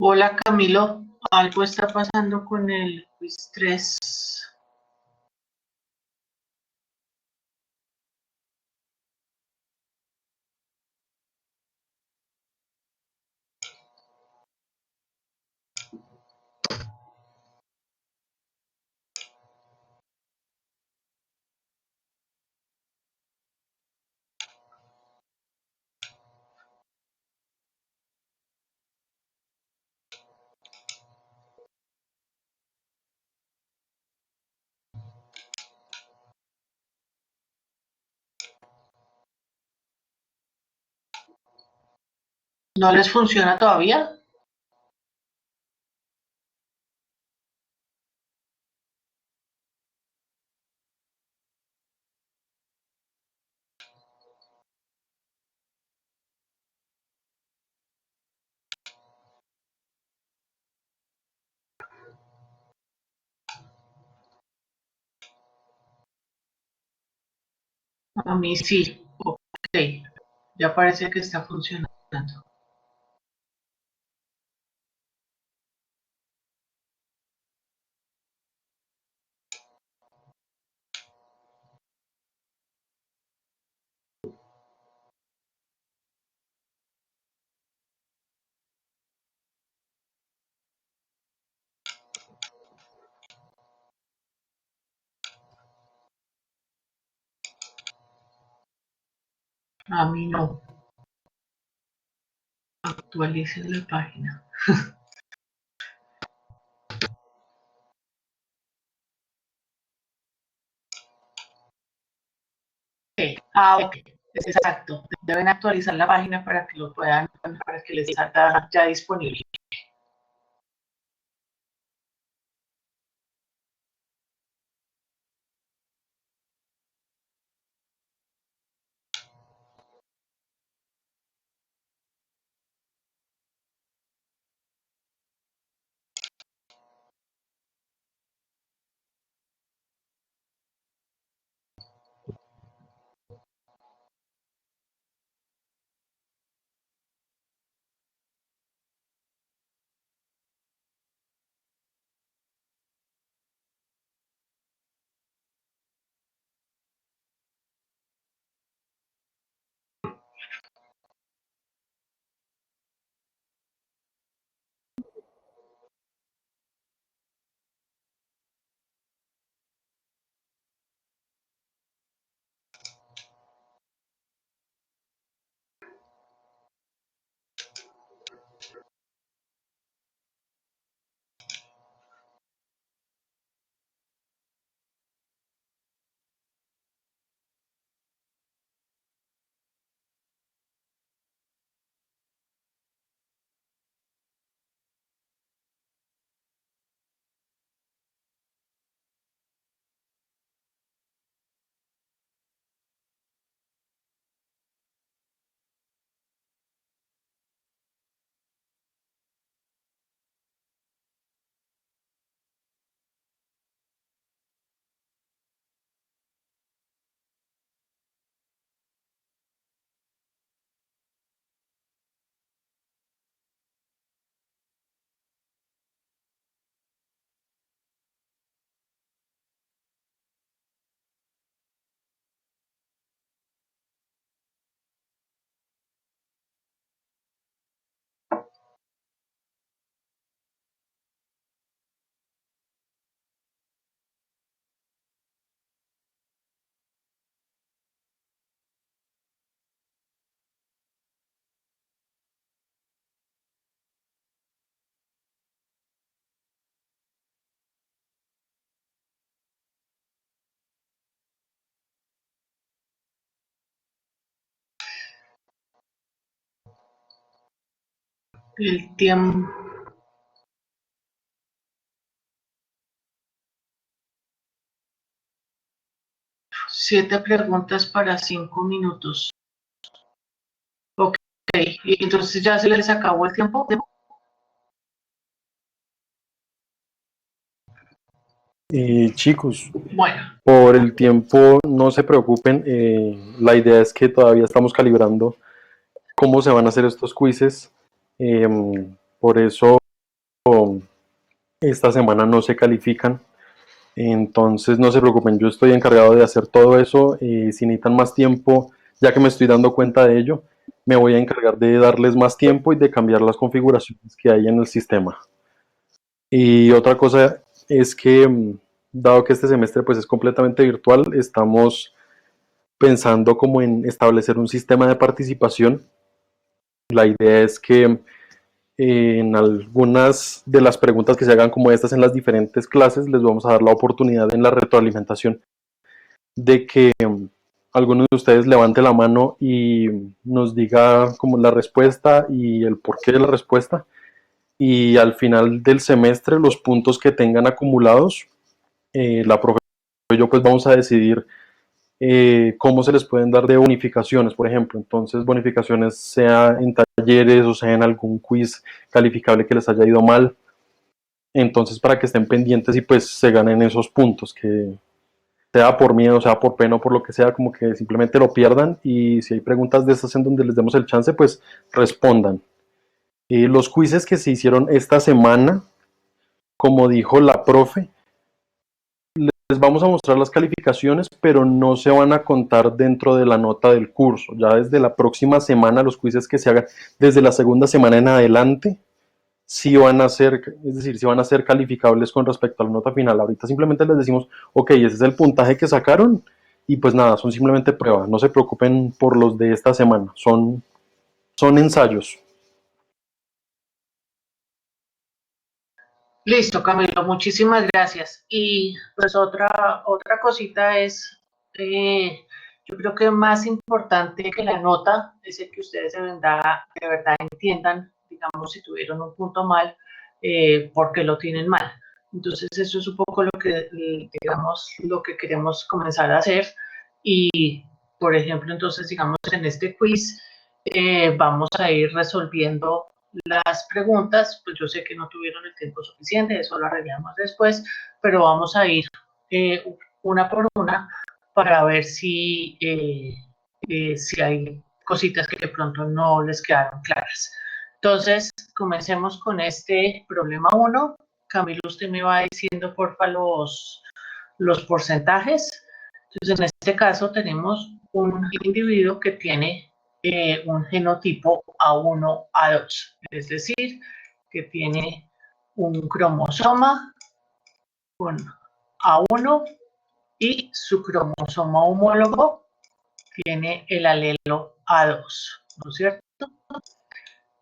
Hola Camilo, algo está pasando con el quiz 3. ¿No les funciona todavía? A mí sí. Ok. Ya parece que está funcionando. A mí no. Actualice la página. Okay. Ok. Exacto. Deben actualizar la página para que lo puedan, para que les salga ya disponible. El tiempo. 7 preguntas para 5 minutos. Ok. Y entonces ya se les acabó el tiempo. Chicos, Bueno. por el tiempo no se preocupen, la idea es que todavía estamos calibrando cómo se van a hacer estos quizzes, por eso esta semana no se califican, entonces no se preocupen, yo estoy encargado de hacer todo eso, si necesitan más tiempo, ya que me estoy dando cuenta de ello, me voy a encargar de darles más tiempo y de cambiar las configuraciones que hay en el sistema. Y otra cosa es que, dado que este semestre pues es completamente virtual, estamos pensando como en establecer un sistema de participación. La idea es que en algunas de las preguntas que se hagan como estas en las diferentes clases, les vamos a dar la oportunidad en la retroalimentación de que alguno de ustedes levante la mano y nos diga como la respuesta y el porqué de la respuesta. Y al final del semestre, los puntos que tengan acumulados, la profesora y yo pues vamos a decidir cómo se les pueden dar de bonificaciones, por ejemplo. Entonces, bonificaciones sea en talleres o sea en algún quiz calificable que les haya ido mal. Entonces, para que estén pendientes y pues se ganen esos puntos, que sea por miedo, sea por pena o por lo que sea, como que simplemente lo pierdan y si hay preguntas de estas en donde les demos el chance, pues respondan. Los quizzes que se hicieron esta semana, como dijo la profe, les vamos a mostrar las calificaciones, pero no se van a contar dentro de la nota del curso. Ya desde la próxima semana, los quizzes que se hagan desde la segunda semana en adelante, sí van a ser, es decir, sí van a ser calificables con respecto a la nota final. Ahorita simplemente les decimos, ok, ese es el puntaje que sacaron y pues nada, son simplemente pruebas. No se preocupen por los de esta semana, son ensayos. Listo, Camilo, muchísimas gracias. Y pues otra cosita es, yo creo que más importante que la nota es el que ustedes de verdad entiendan, digamos, si tuvieron un punto mal, por qué lo tienen mal. Entonces, eso es un poco lo que, digamos, lo que queremos comenzar a hacer. Y, por ejemplo, entonces, digamos, en este quiz vamos a ir resolviendo las preguntas, pues yo sé que no tuvieron el tiempo suficiente, eso lo arreglamos después, pero vamos a ir una por una para ver si hay cositas que de pronto no les quedaron claras. Entonces, comencemos con este problema 1. Camilo, usted me va diciendo, porfa, los porcentajes. Entonces, en este caso tenemos un individuo que tiene un genotipo A1, A2, es decir, que tiene un cromosoma con A1 y su cromosoma homólogo tiene el alelo A2, ¿no es cierto?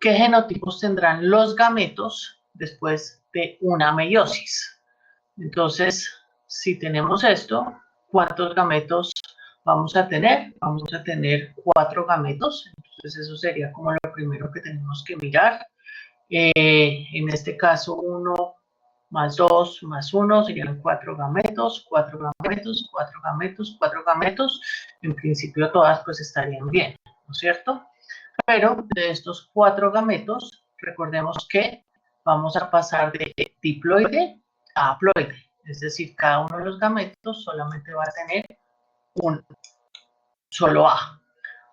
¿Qué genotipos tendrán los gametos después de una meiosis? Entonces, si tenemos esto, ¿cuántos gametos vamos a tener? Vamos a tener 4 gametos. Entonces, eso sería como lo primero que tenemos que mirar. En este caso, 1 más 2 más 1 serían 4 gametos, 4 gametos, 4 gametos, 4 gametos. En principio, todas pues estarían bien, ¿no es cierto? Pero de estos 4 gametos, recordemos que vamos a pasar de diploide a haploide. Es decir, cada uno de los gametos solamente va a tener un solo A.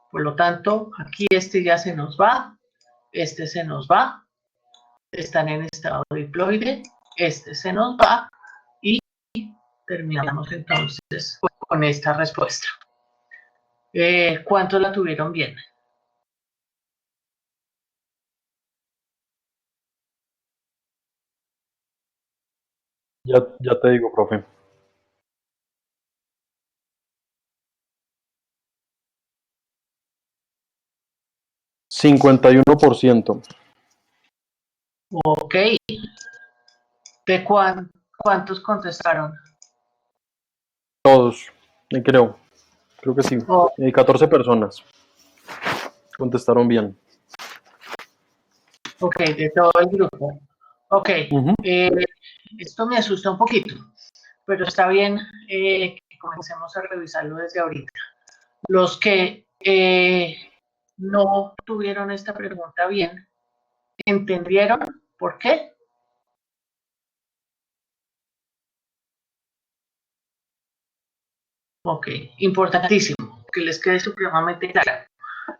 Por lo tanto, aquí este ya se nos va, este se nos va, están en estado diploide, este se nos va y terminamos entonces con esta respuesta. ¿Cuántos la tuvieron bien? Ya te digo, profe. 51%. Ok. ¿De cuántos contestaron? Todos, creo que sí. Oh, 14 personas contestaron bien. ok, de todo el grupo. Ok, Ujú. esto me asusta un poquito, pero está bien que comencemos a revisarlo desde ahorita. Los que no tuvieron esta pregunta bien, ¿entendieron por qué? Ok, importantísimo, que les quede supremamente claro.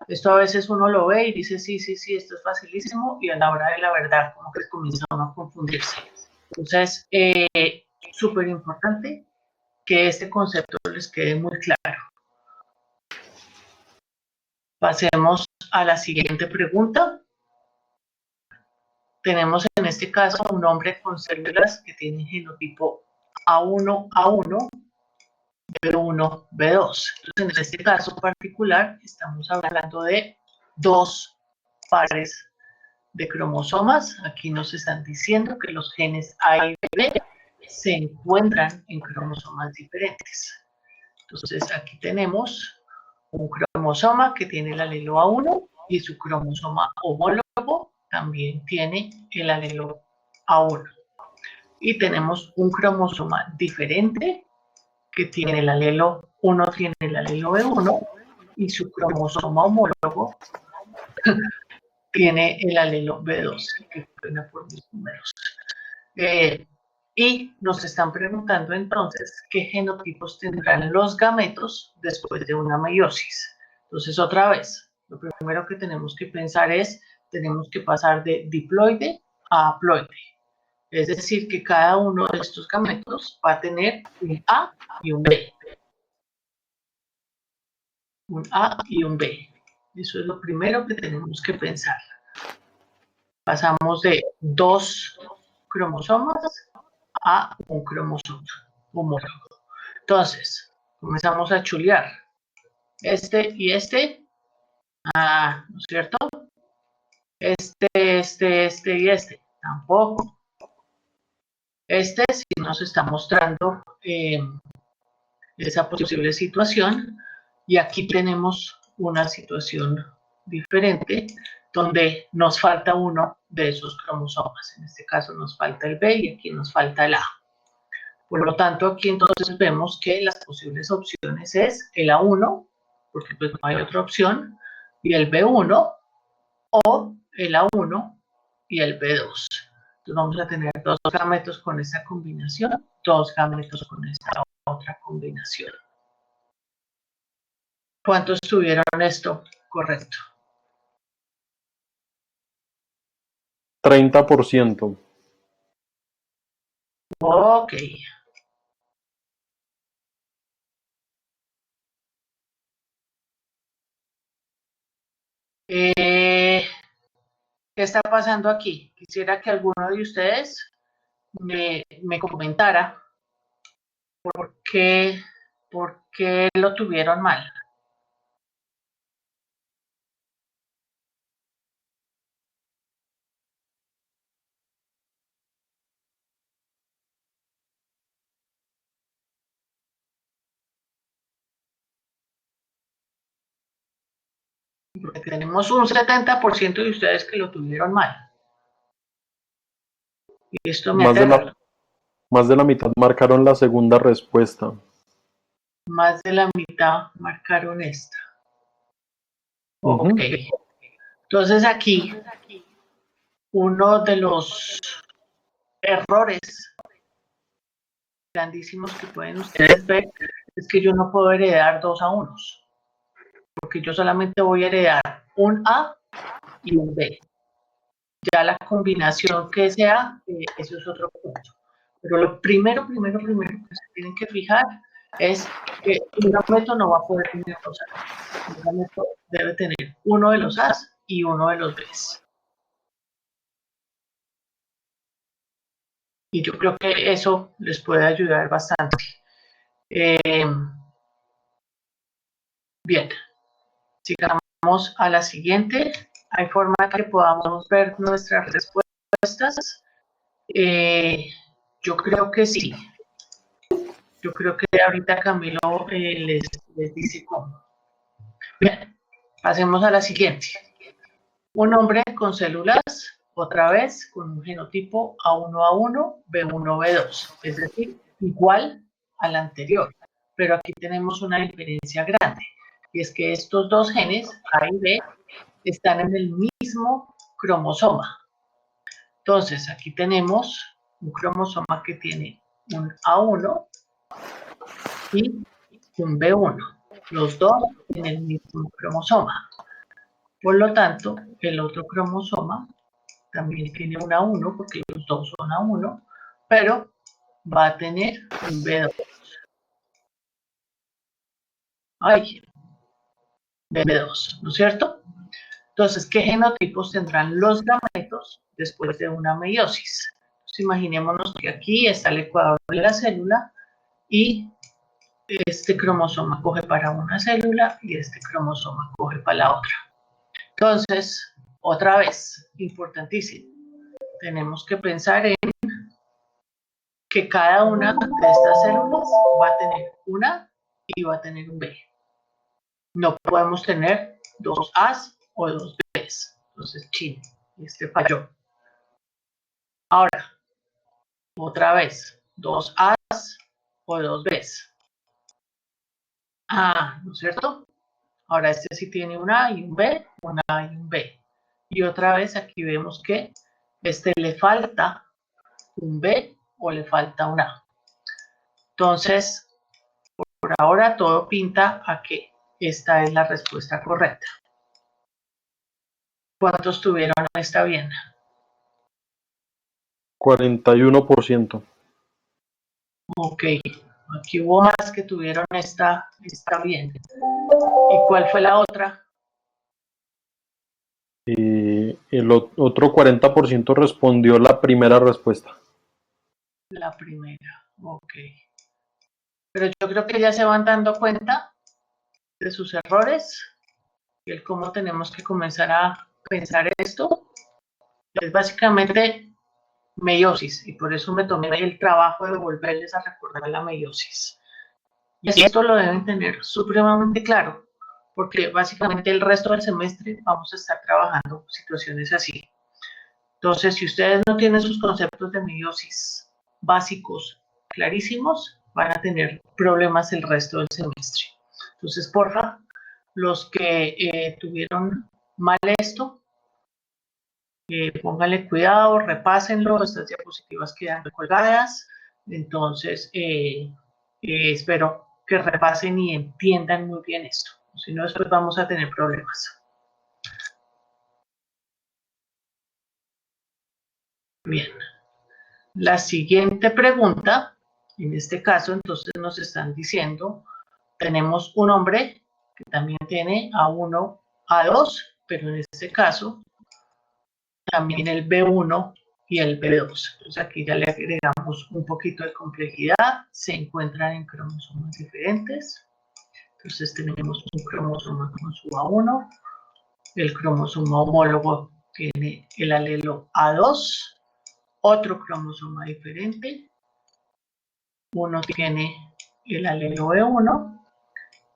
Esto a veces uno lo ve y dice, sí, sí, sí, esto es facilísimo, y a la hora de la verdad, como que comienza uno a confundirse. Entonces, súper importante que este concepto les quede muy claro. Pasemos a la siguiente pregunta. Tenemos en este caso un hombre con células que tienen genotipo A1, A1, B1, B2. Entonces, en este caso particular, estamos hablando de 2 pares de cromosomas. Aquí nos están diciendo que los genes A y B se encuentran en cromosomas diferentes. Entonces, aquí tenemos un cromosoma que tiene el alelo A1 y su cromosoma homólogo también tiene el alelo A1. Y tenemos un cromosoma diferente que tiene el alelo, uno tiene el alelo B1 y su cromosoma homólogo tiene el alelo B2, que pena por mis números. Y nos están preguntando entonces qué genotipos tendrán los gametos después de una meiosis. Entonces, otra vez, lo primero que tenemos que pensar es, tenemos que pasar de diploide a haploide. Es decir, que cada uno de estos gametos va a tener un A y un B. Un A y un B. Eso es lo primero que tenemos que pensar. Pasamos de 2 cromosomas a un cromosoma homólogo. Entonces, comenzamos a chulear. Este y este. Ah, ¿no es cierto? Este y este. Tampoco. Este sí nos está mostrando esa posible situación. Y aquí tenemos una situación diferente donde nos falta uno de esos cromosomas. En este caso nos falta el B y aquí nos falta el A. Por lo tanto, aquí entonces vemos que las posibles opciones es el A1, porque pues no hay otra opción, y el B1, o el A1 y el B2. Entonces vamos a tener 2 gametos con esta combinación, 2 gametos con esta otra combinación. ¿Cuántos tuvieron esto correcto? 30%. Ok. ¿Qué está pasando aquí? Quisiera que alguno de ustedes me comentara por qué lo tuvieron mal. Porque tenemos un 70% de ustedes que lo tuvieron mal. Y esto me aterra. Más de la mitad marcaron la segunda respuesta. Más de la mitad marcaron esta. Ok. Entonces aquí, uno de los errores grandísimos que pueden ustedes ver es que yo no puedo heredar 2 a 1, porque yo solamente voy a heredar un A y un B. Ya la combinación que sea, eso es otro punto. Pero lo primero que se tienen que fijar es que un gameto no va a poder tener 2 A. Un gameto debe tener uno de los A's y uno de los B's. Y yo creo que eso les puede ayudar bastante. Bien, sigamos a la siguiente. Hay forma que podamos ver nuestras respuestas. Yo creo que sí. Yo creo que ahorita Camilo les dice cómo. Bien, pasemos a la siguiente. Un hombre con células, otra vez, con un genotipo A1A1, B1B2, es decir, igual al anterior. Pero aquí tenemos una diferencia grande, y es que estos dos genes, A y B, están en el mismo cromosoma. Entonces, aquí tenemos un cromosoma que tiene un A1 y un B1, los dos en el mismo cromosoma. Por lo tanto, el otro cromosoma también tiene un A1 porque los dos son A1, pero va a tener un B2. Ay, B2, ¿no es cierto? Entonces, ¿qué genotipos tendrán los gametos después de una meiosis? Entonces, imaginémonos que aquí está el ecuador de la célula y este cromosoma coge para una célula y este cromosoma coge para la otra. Entonces, otra vez, importantísimo, tenemos que pensar en que cada una de estas células va a tener una y va a tener un B. No podemos tener dos A's o dos B's. Entonces, chin, este falló. Ahora, otra vez, dos A's o dos B's. Ah, ¿no es cierto? Ahora este sí tiene un A y un B, un A y un B. Y otra vez aquí vemos que este le falta un B o le falta un A. Entonces, por ahora todo pinta a que esta es la respuesta correcta. ¿Cuántos tuvieron esta bien? 41%. Ok, aquí hubo más que tuvieron esta bien. ¿Y cuál fue la otra? El otro 40% respondió la primera respuesta. La primera, ok. Pero yo creo que ya se van dando cuenta de sus errores y el cómo tenemos que comenzar a pensar esto. Es básicamente meiosis y por eso me tomé el trabajo de volverles a recordar la meiosis. Y esto lo deben tener supremamente claro, porque básicamente el resto del semestre vamos a estar trabajando situaciones así. Entonces, si ustedes no tienen sus conceptos de meiosis básicos clarísimos, van a tener problemas el resto del semestre. Entonces, porfa, los que tuvieron mal esto, pónganle cuidado, repásenlo, estas diapositivas quedan colgadas, entonces espero que repasen y entiendan muy bien esto, si no después vamos a tener problemas. Bien, la siguiente pregunta, en este caso entonces nos están diciendo, tenemos un hombre que también tiene A1, A2, pero en este caso también el B1 y el B2. Entonces aquí ya le agregamos un poquito de complejidad, se encuentran en cromosomas diferentes. Entonces tenemos un cromosoma con su A1, el cromosoma homólogo tiene el alelo A2, otro cromosoma diferente, uno tiene el alelo B1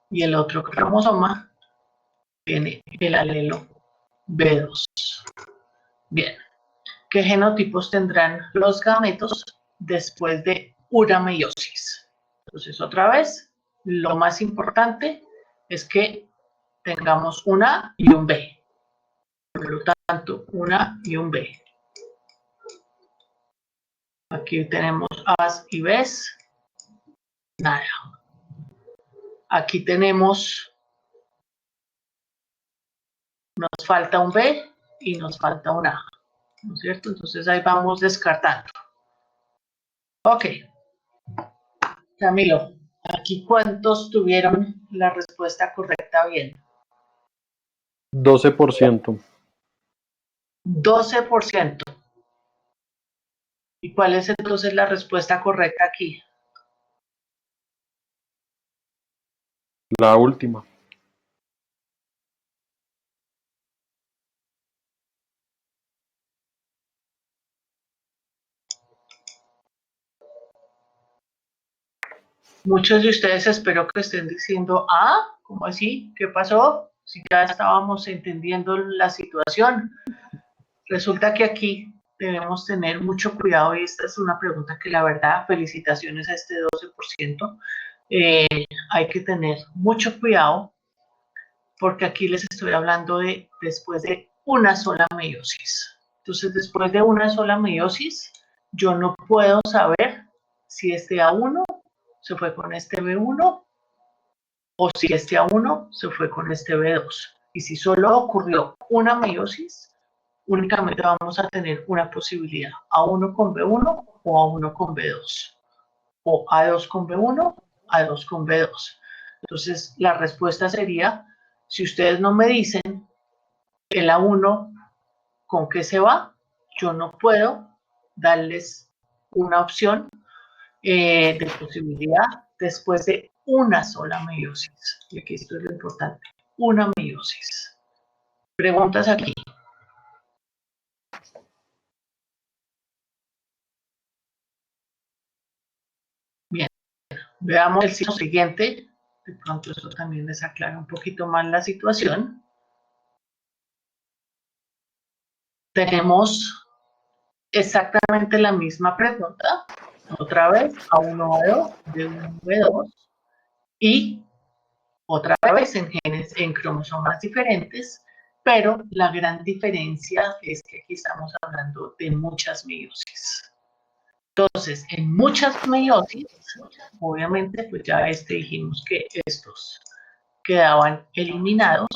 y el otro cromosoma tiene el alelo B2. Bien. ¿Qué genotipos tendrán los gametos después de una meiosis? Entonces, otra vez, lo más importante es que tengamos un A y un B. Por lo tanto, un A y un B. Aquí tenemos A's y B's. Nada. Aquí tenemos, nos falta un B y nos falta un A. ¿No es cierto? Entonces ahí vamos descartando. Ok. Camilo, aquí cuántos tuvieron la respuesta correcta bien. 12%. 12%. ¿Y cuál es entonces la respuesta correcta aquí? La última. Muchos de ustedes espero que estén diciendo, ah, ¿cómo así? ¿Qué pasó? Si ya estábamos entendiendo la situación. Resulta que aquí debemos tener mucho cuidado y esta es una pregunta que la verdad, felicitaciones a este 12%. Hay que tener mucho cuidado porque aquí les estoy hablando de después de una sola meiosis. Entonces, después de una sola meiosis, yo no puedo saber si este A1 se fue con este B1 o si este A1 se fue con este B2. Y si solo ocurrió una meiosis, únicamente vamos a tener una posibilidad, A1 con B1 o A1 con B2, o A2 con B1, A2 con B2. Entonces, la respuesta sería, si ustedes no me dicen el A1 con qué se va, yo no puedo darles una opción de posibilidad después de una sola meiosis. Y aquí esto es lo importante, una meiosis. Preguntas aquí. Bien, veamos el siguiente. De pronto esto también les aclara un poquito más la situación. Tenemos exactamente la misma pregunta, otra vez A1, A2, B1, B2, y otra vez en genes, en cromosomas diferentes, pero la gran diferencia es que aquí estamos hablando de muchas meiosis. Entonces, en muchas meiosis, obviamente, pues ya dijimos que estos quedaban eliminados.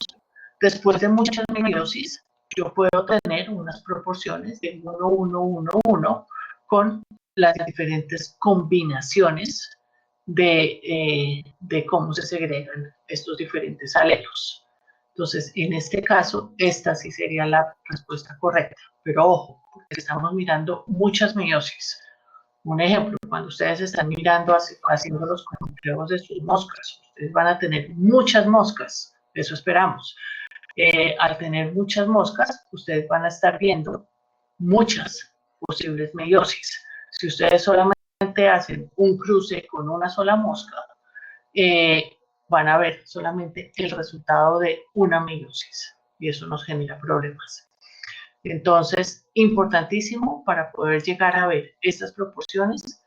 Después de muchas meiosis, yo puedo tener unas proporciones de 1, 1, 1, 1 con las diferentes combinaciones de cómo se segregan estos diferentes alelos. Entonces, en este caso, esta sí sería la respuesta correcta. Pero ojo, porque estamos mirando muchas meiosis. Un ejemplo, cuando ustedes están mirando, haciendo los conteos de sus moscas, ustedes van a tener muchas moscas, eso esperamos. Al tener muchas moscas, ustedes van a estar viendo muchas posibles meiosis. Si ustedes solamente hacen un cruce con una sola mosca, van a ver solamente el resultado de una meiosis y eso nos genera problemas. Entonces, importantísimo para poder llegar a ver estas proporciones,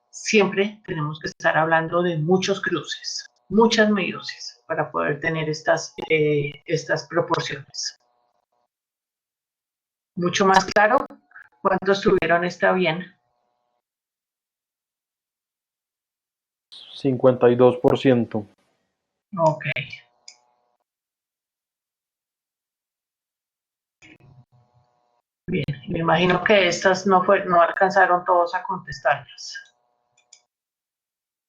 siempre tenemos que estar hablando de muchos cruces, muchas meiosis para poder tener estas proporciones. Mucho más claro. ¿Cuántos tuvieron esta bien? 52%. Ok. Bien, me imagino que estas no alcanzaron todos a contestarlas.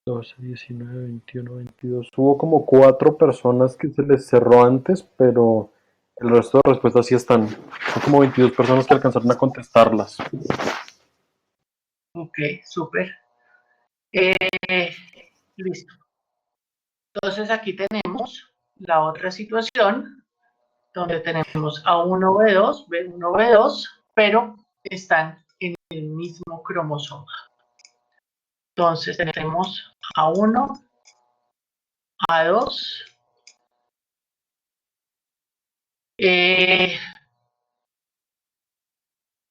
12, 19, 21, 22. Hubo como 4 personas que se les cerró antes, pero el resto de respuestas sí están. Son como 22 personas que alcanzaron a contestarlas. Ok, súper. Listo. Entonces aquí tenemos la otra situación donde tenemos A1, B2, B1, B2, pero están en el mismo cromosoma. Entonces tenemos A1, A2,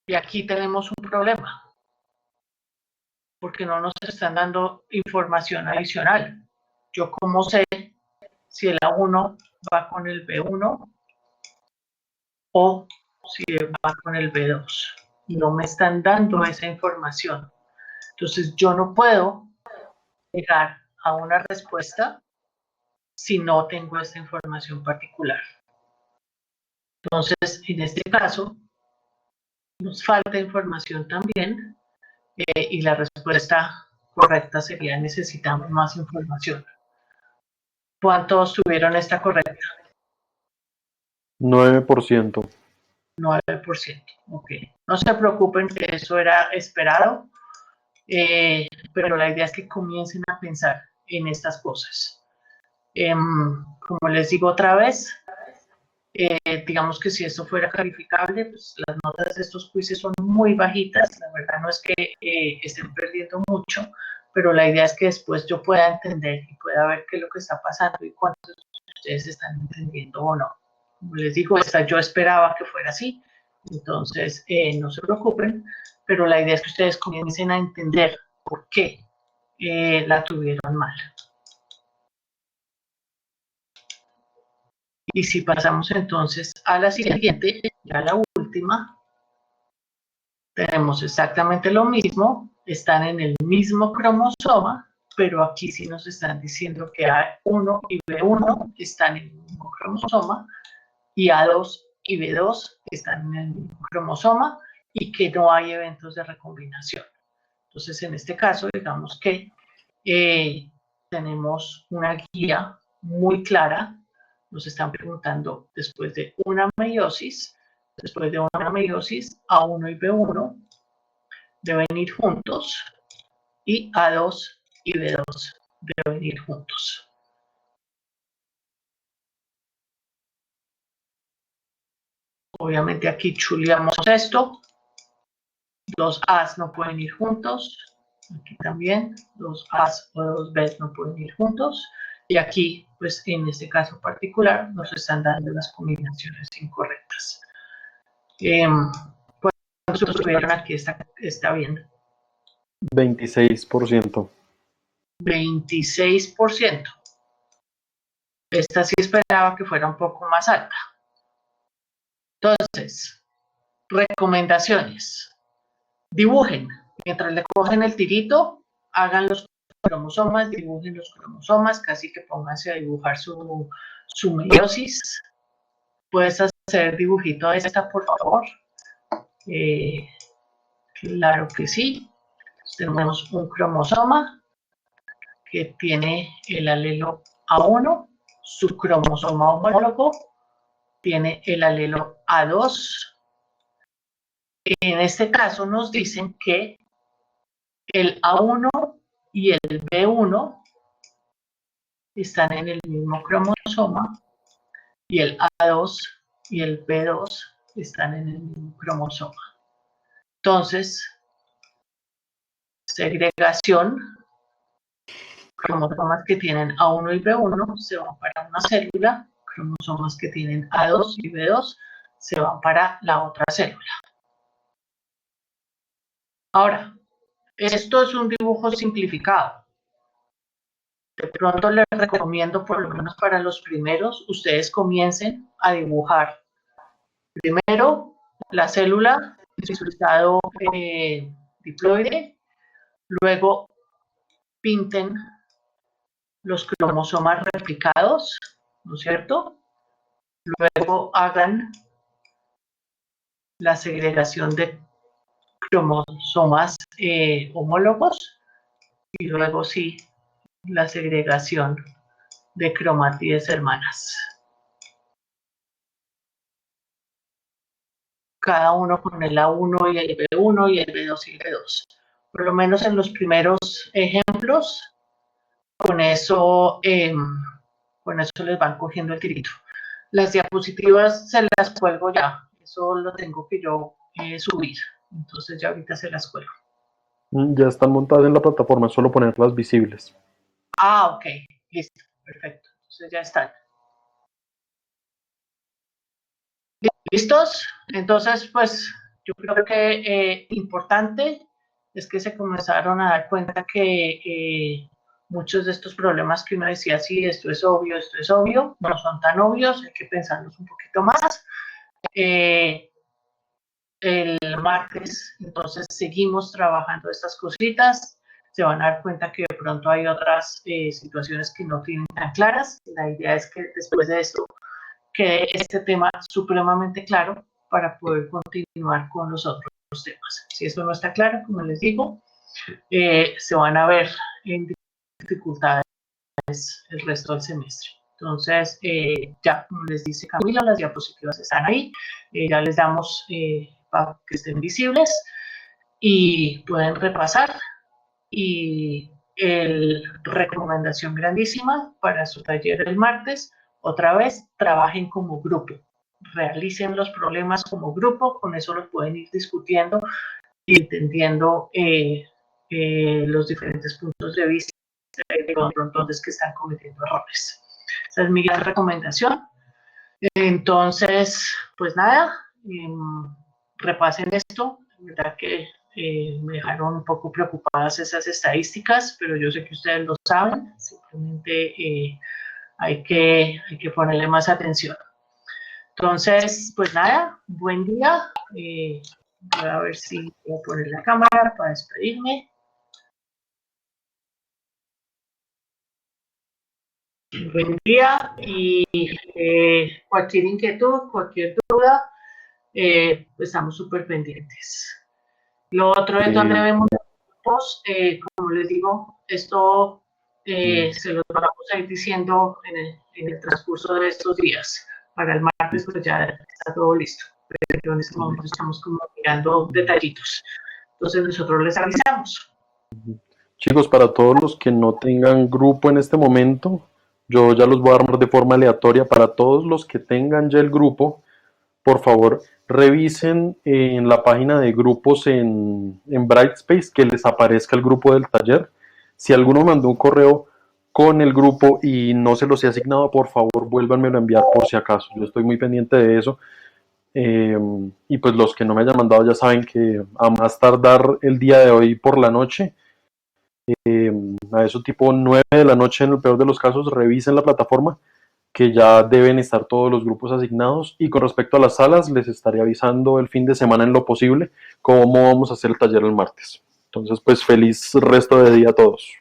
y aquí tenemos un problema, porque no nos están dando información adicional. Yo cómo sé si el A1 va con el B1 o si va con el B2. No me están dando esa información. Entonces yo no puedo llegar a una respuesta si no tengo esta información particular. Entonces, en este caso, nos falta información también y la respuesta correcta sería necesitamos más información. ¿Cuántos tuvieron esta correcta? 9%. 9%. Ok. No se preocupen que eso era esperado, pero la idea es que comiencen a pensar en estas cosas. Como les digo otra vez, digamos que si esto fuera calificable, pues las notas de estos quizzes son muy bajitas, la verdad no es que estén perdiendo mucho, pero la idea es que después yo pueda entender y pueda ver qué es lo que está pasando y cuántos de ustedes están entendiendo o no. Como les digo, yo esperaba que fuera así, entonces no se preocupen, pero la idea es que ustedes comiencen a entender por qué la tuvieron mal. Y si pasamos entonces a la siguiente, ya la última, tenemos exactamente lo mismo, están en el mismo cromosoma, pero aquí sí nos están diciendo que A1 y B1 están en el mismo cromosoma y A2 y B2 están en el mismo cromosoma y que no hay eventos de recombinación. Entonces, en este caso, digamos que tenemos una guía muy clara. Nos están preguntando después de una meiosis, A1 y B1 deben ir juntos y A2 y B2 deben ir juntos. Obviamente aquí chuleamos esto. Dos A's no pueden ir juntos. Aquí también, dos A's o dos B's no pueden ir juntos. Y aquí, pues en este caso particular, nos están dando las combinaciones incorrectas. ¿Cuántos estuvieron aquí? Está bien. 26%. 26%. Esta sí esperaba que fuera un poco más alta. Entonces, recomendaciones. Dibujen Mientras le cogen el tirito, hagan los cromosomas, dibujen los cromosomas, casi que pónganse a dibujar su meiosis. ¿Puedes hacer dibujito de esta, por favor? Claro que sí. Tenemos un cromosoma que tiene el alelo A1, su cromosoma homólogo tiene el alelo A2. En este caso nos dicen que el A1 y el B1 están en el mismo cromosoma y el A2 y el B2 están en el mismo cromosoma. Entonces, segregación, cromosomas que tienen A1 y B1 se van para una célula, cromosomas que tienen A2 y B2 se van para la otra célula. Ahora, esto es un dibujo simplificado. De pronto les recomiendo, por lo menos para los primeros, ustedes comiencen a dibujar primero la célula en su estado diploide, luego pinten los cromosomas replicados, ¿no es cierto? Luego hagan la segregación de cromosomas homólogos y luego sí la segregación de cromátides hermanas. Cada uno con el A1 y el B1 y el B2 y el B2. Por lo menos en los primeros ejemplos, con eso les van cogiendo el tirito. Las diapositivas se las cuelgo ya, eso lo tengo que yo subir, entonces ya ahorita se las cuelgo. Ya están montadas en la plataforma, solo ponerlas visibles. Ah, ok, listo, perfecto, entonces ya están. ¿Listos? Entonces, pues yo creo que importante es que se comenzaron a dar cuenta que muchos de estos problemas que uno decía, sí, esto es obvio, no son tan obvios, hay que pensarlos un poquito más. El martes, entonces, seguimos trabajando estas cositas. Se van a dar cuenta que de pronto hay otras situaciones que no tienen tan claras. La idea es que después de esto quede este tema supremamente claro para poder continuar con los otros temas. Si esto no está claro, como les digo, se van a ver en dificultades el resto del semestre. Entonces, ya como les dice Camila, las diapositivas están ahí, ya les damos para que estén visibles y pueden repasar. Y recomendación grandísima para su taller el martes, otra vez, trabajen como grupo, realicen los problemas como grupo, con eso los pueden ir discutiendo y entendiendo los diferentes puntos de vista de pronto es que están cometiendo errores. Esa es mi gran recomendación. Entonces, pues nada, repasen esto, la verdad que me dejaron un poco preocupadas esas estadísticas, pero yo sé que ustedes lo saben, simplemente hay que ponerle más atención. Entonces, pues nada, buen día. Voy a ver si voy a poner la cámara para despedirme. Buen día y cualquier inquietud, cualquier duda, estamos súper pendientes. Lo otro es donde vemos los grupos, como les digo, esto se lo vamos a ir diciendo en el transcurso de estos días. Para el martes pues ya está todo listo, pero en este momento estamos como mirando detallitos. Entonces nosotros les avisamos. Chicos, para todos los que no tengan grupo en este momento, yo ya los voy a armar de forma aleatoria. Para todos los que tengan ya el grupo, por favor, revisen en la página de grupos en Brightspace que les aparezca el grupo del taller. Si alguno mandó un correo con el grupo y no se los he asignado, por favor, vuélvanmelo a enviar por si acaso. Yo estoy muy pendiente de eso. Y pues los que no me hayan mandado ya saben que a más tardar el día de hoy por la noche, a eso tipo 9 de la noche en el peor de los casos, revisen la plataforma que ya deben estar todos los grupos asignados, y con respecto a las salas les estaré avisando el fin de semana en lo posible cómo vamos a hacer el taller el martes. Entonces, pues feliz resto de día a todos.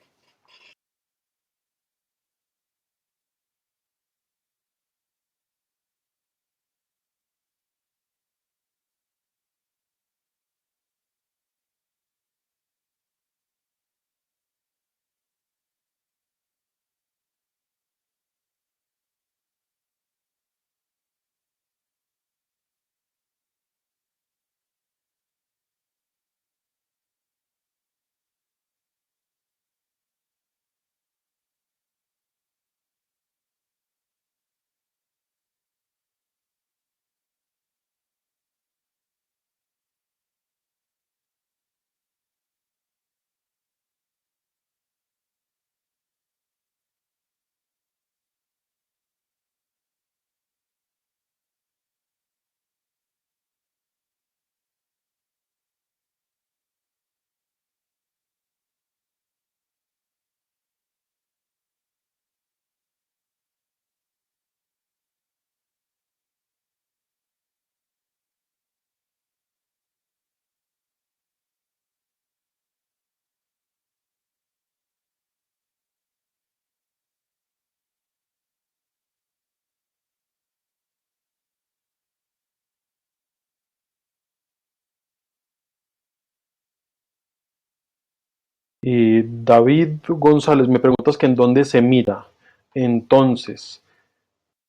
David González, me preguntas que en dónde se mira. Entonces,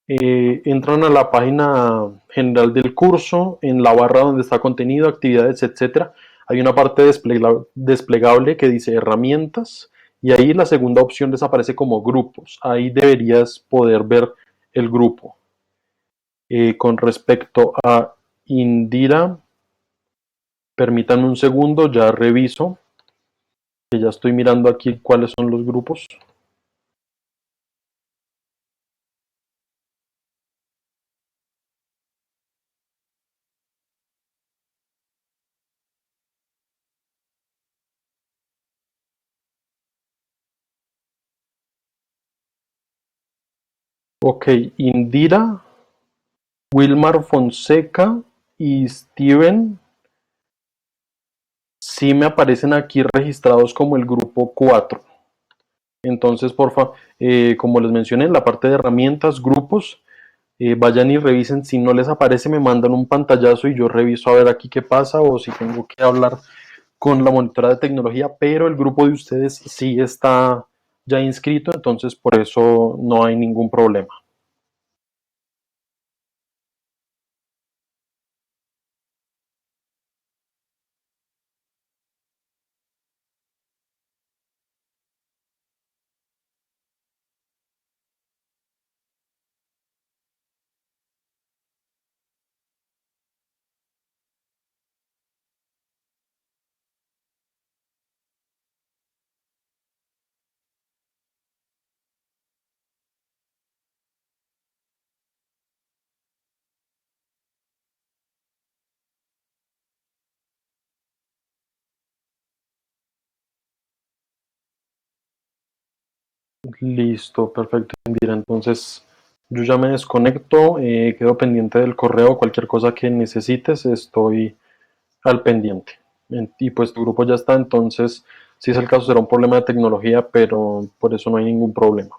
entran a la página general del curso, en la barra donde está contenido, actividades, etcétera. Hay una parte desplegable que dice herramientas y ahí la segunda opción desaparece como grupos. Ahí deberías poder ver el grupo. Con respecto a Indira, permítanme un segundo, ya reviso, que ya estoy mirando aquí cuáles son los grupos. Ok, Indira, Wilmar Fonseca y Steven sí me aparecen aquí registrados como el grupo 4. Entonces, porfa, como les mencioné, en la parte de herramientas, grupos, vayan y revisen. Si no les aparece, me mandan un pantallazo y yo reviso a ver aquí qué pasa o si tengo que hablar con la monitora de tecnología, pero el grupo de ustedes sí está ya inscrito, entonces por eso no hay ningún problema. Listo, perfecto, Indira. Entonces, yo ya me desconecto, quedo pendiente del correo, cualquier cosa que necesites, estoy al pendiente. Y pues tu grupo ya está, entonces, si es el caso, será un problema de tecnología, pero por eso no hay ningún problema.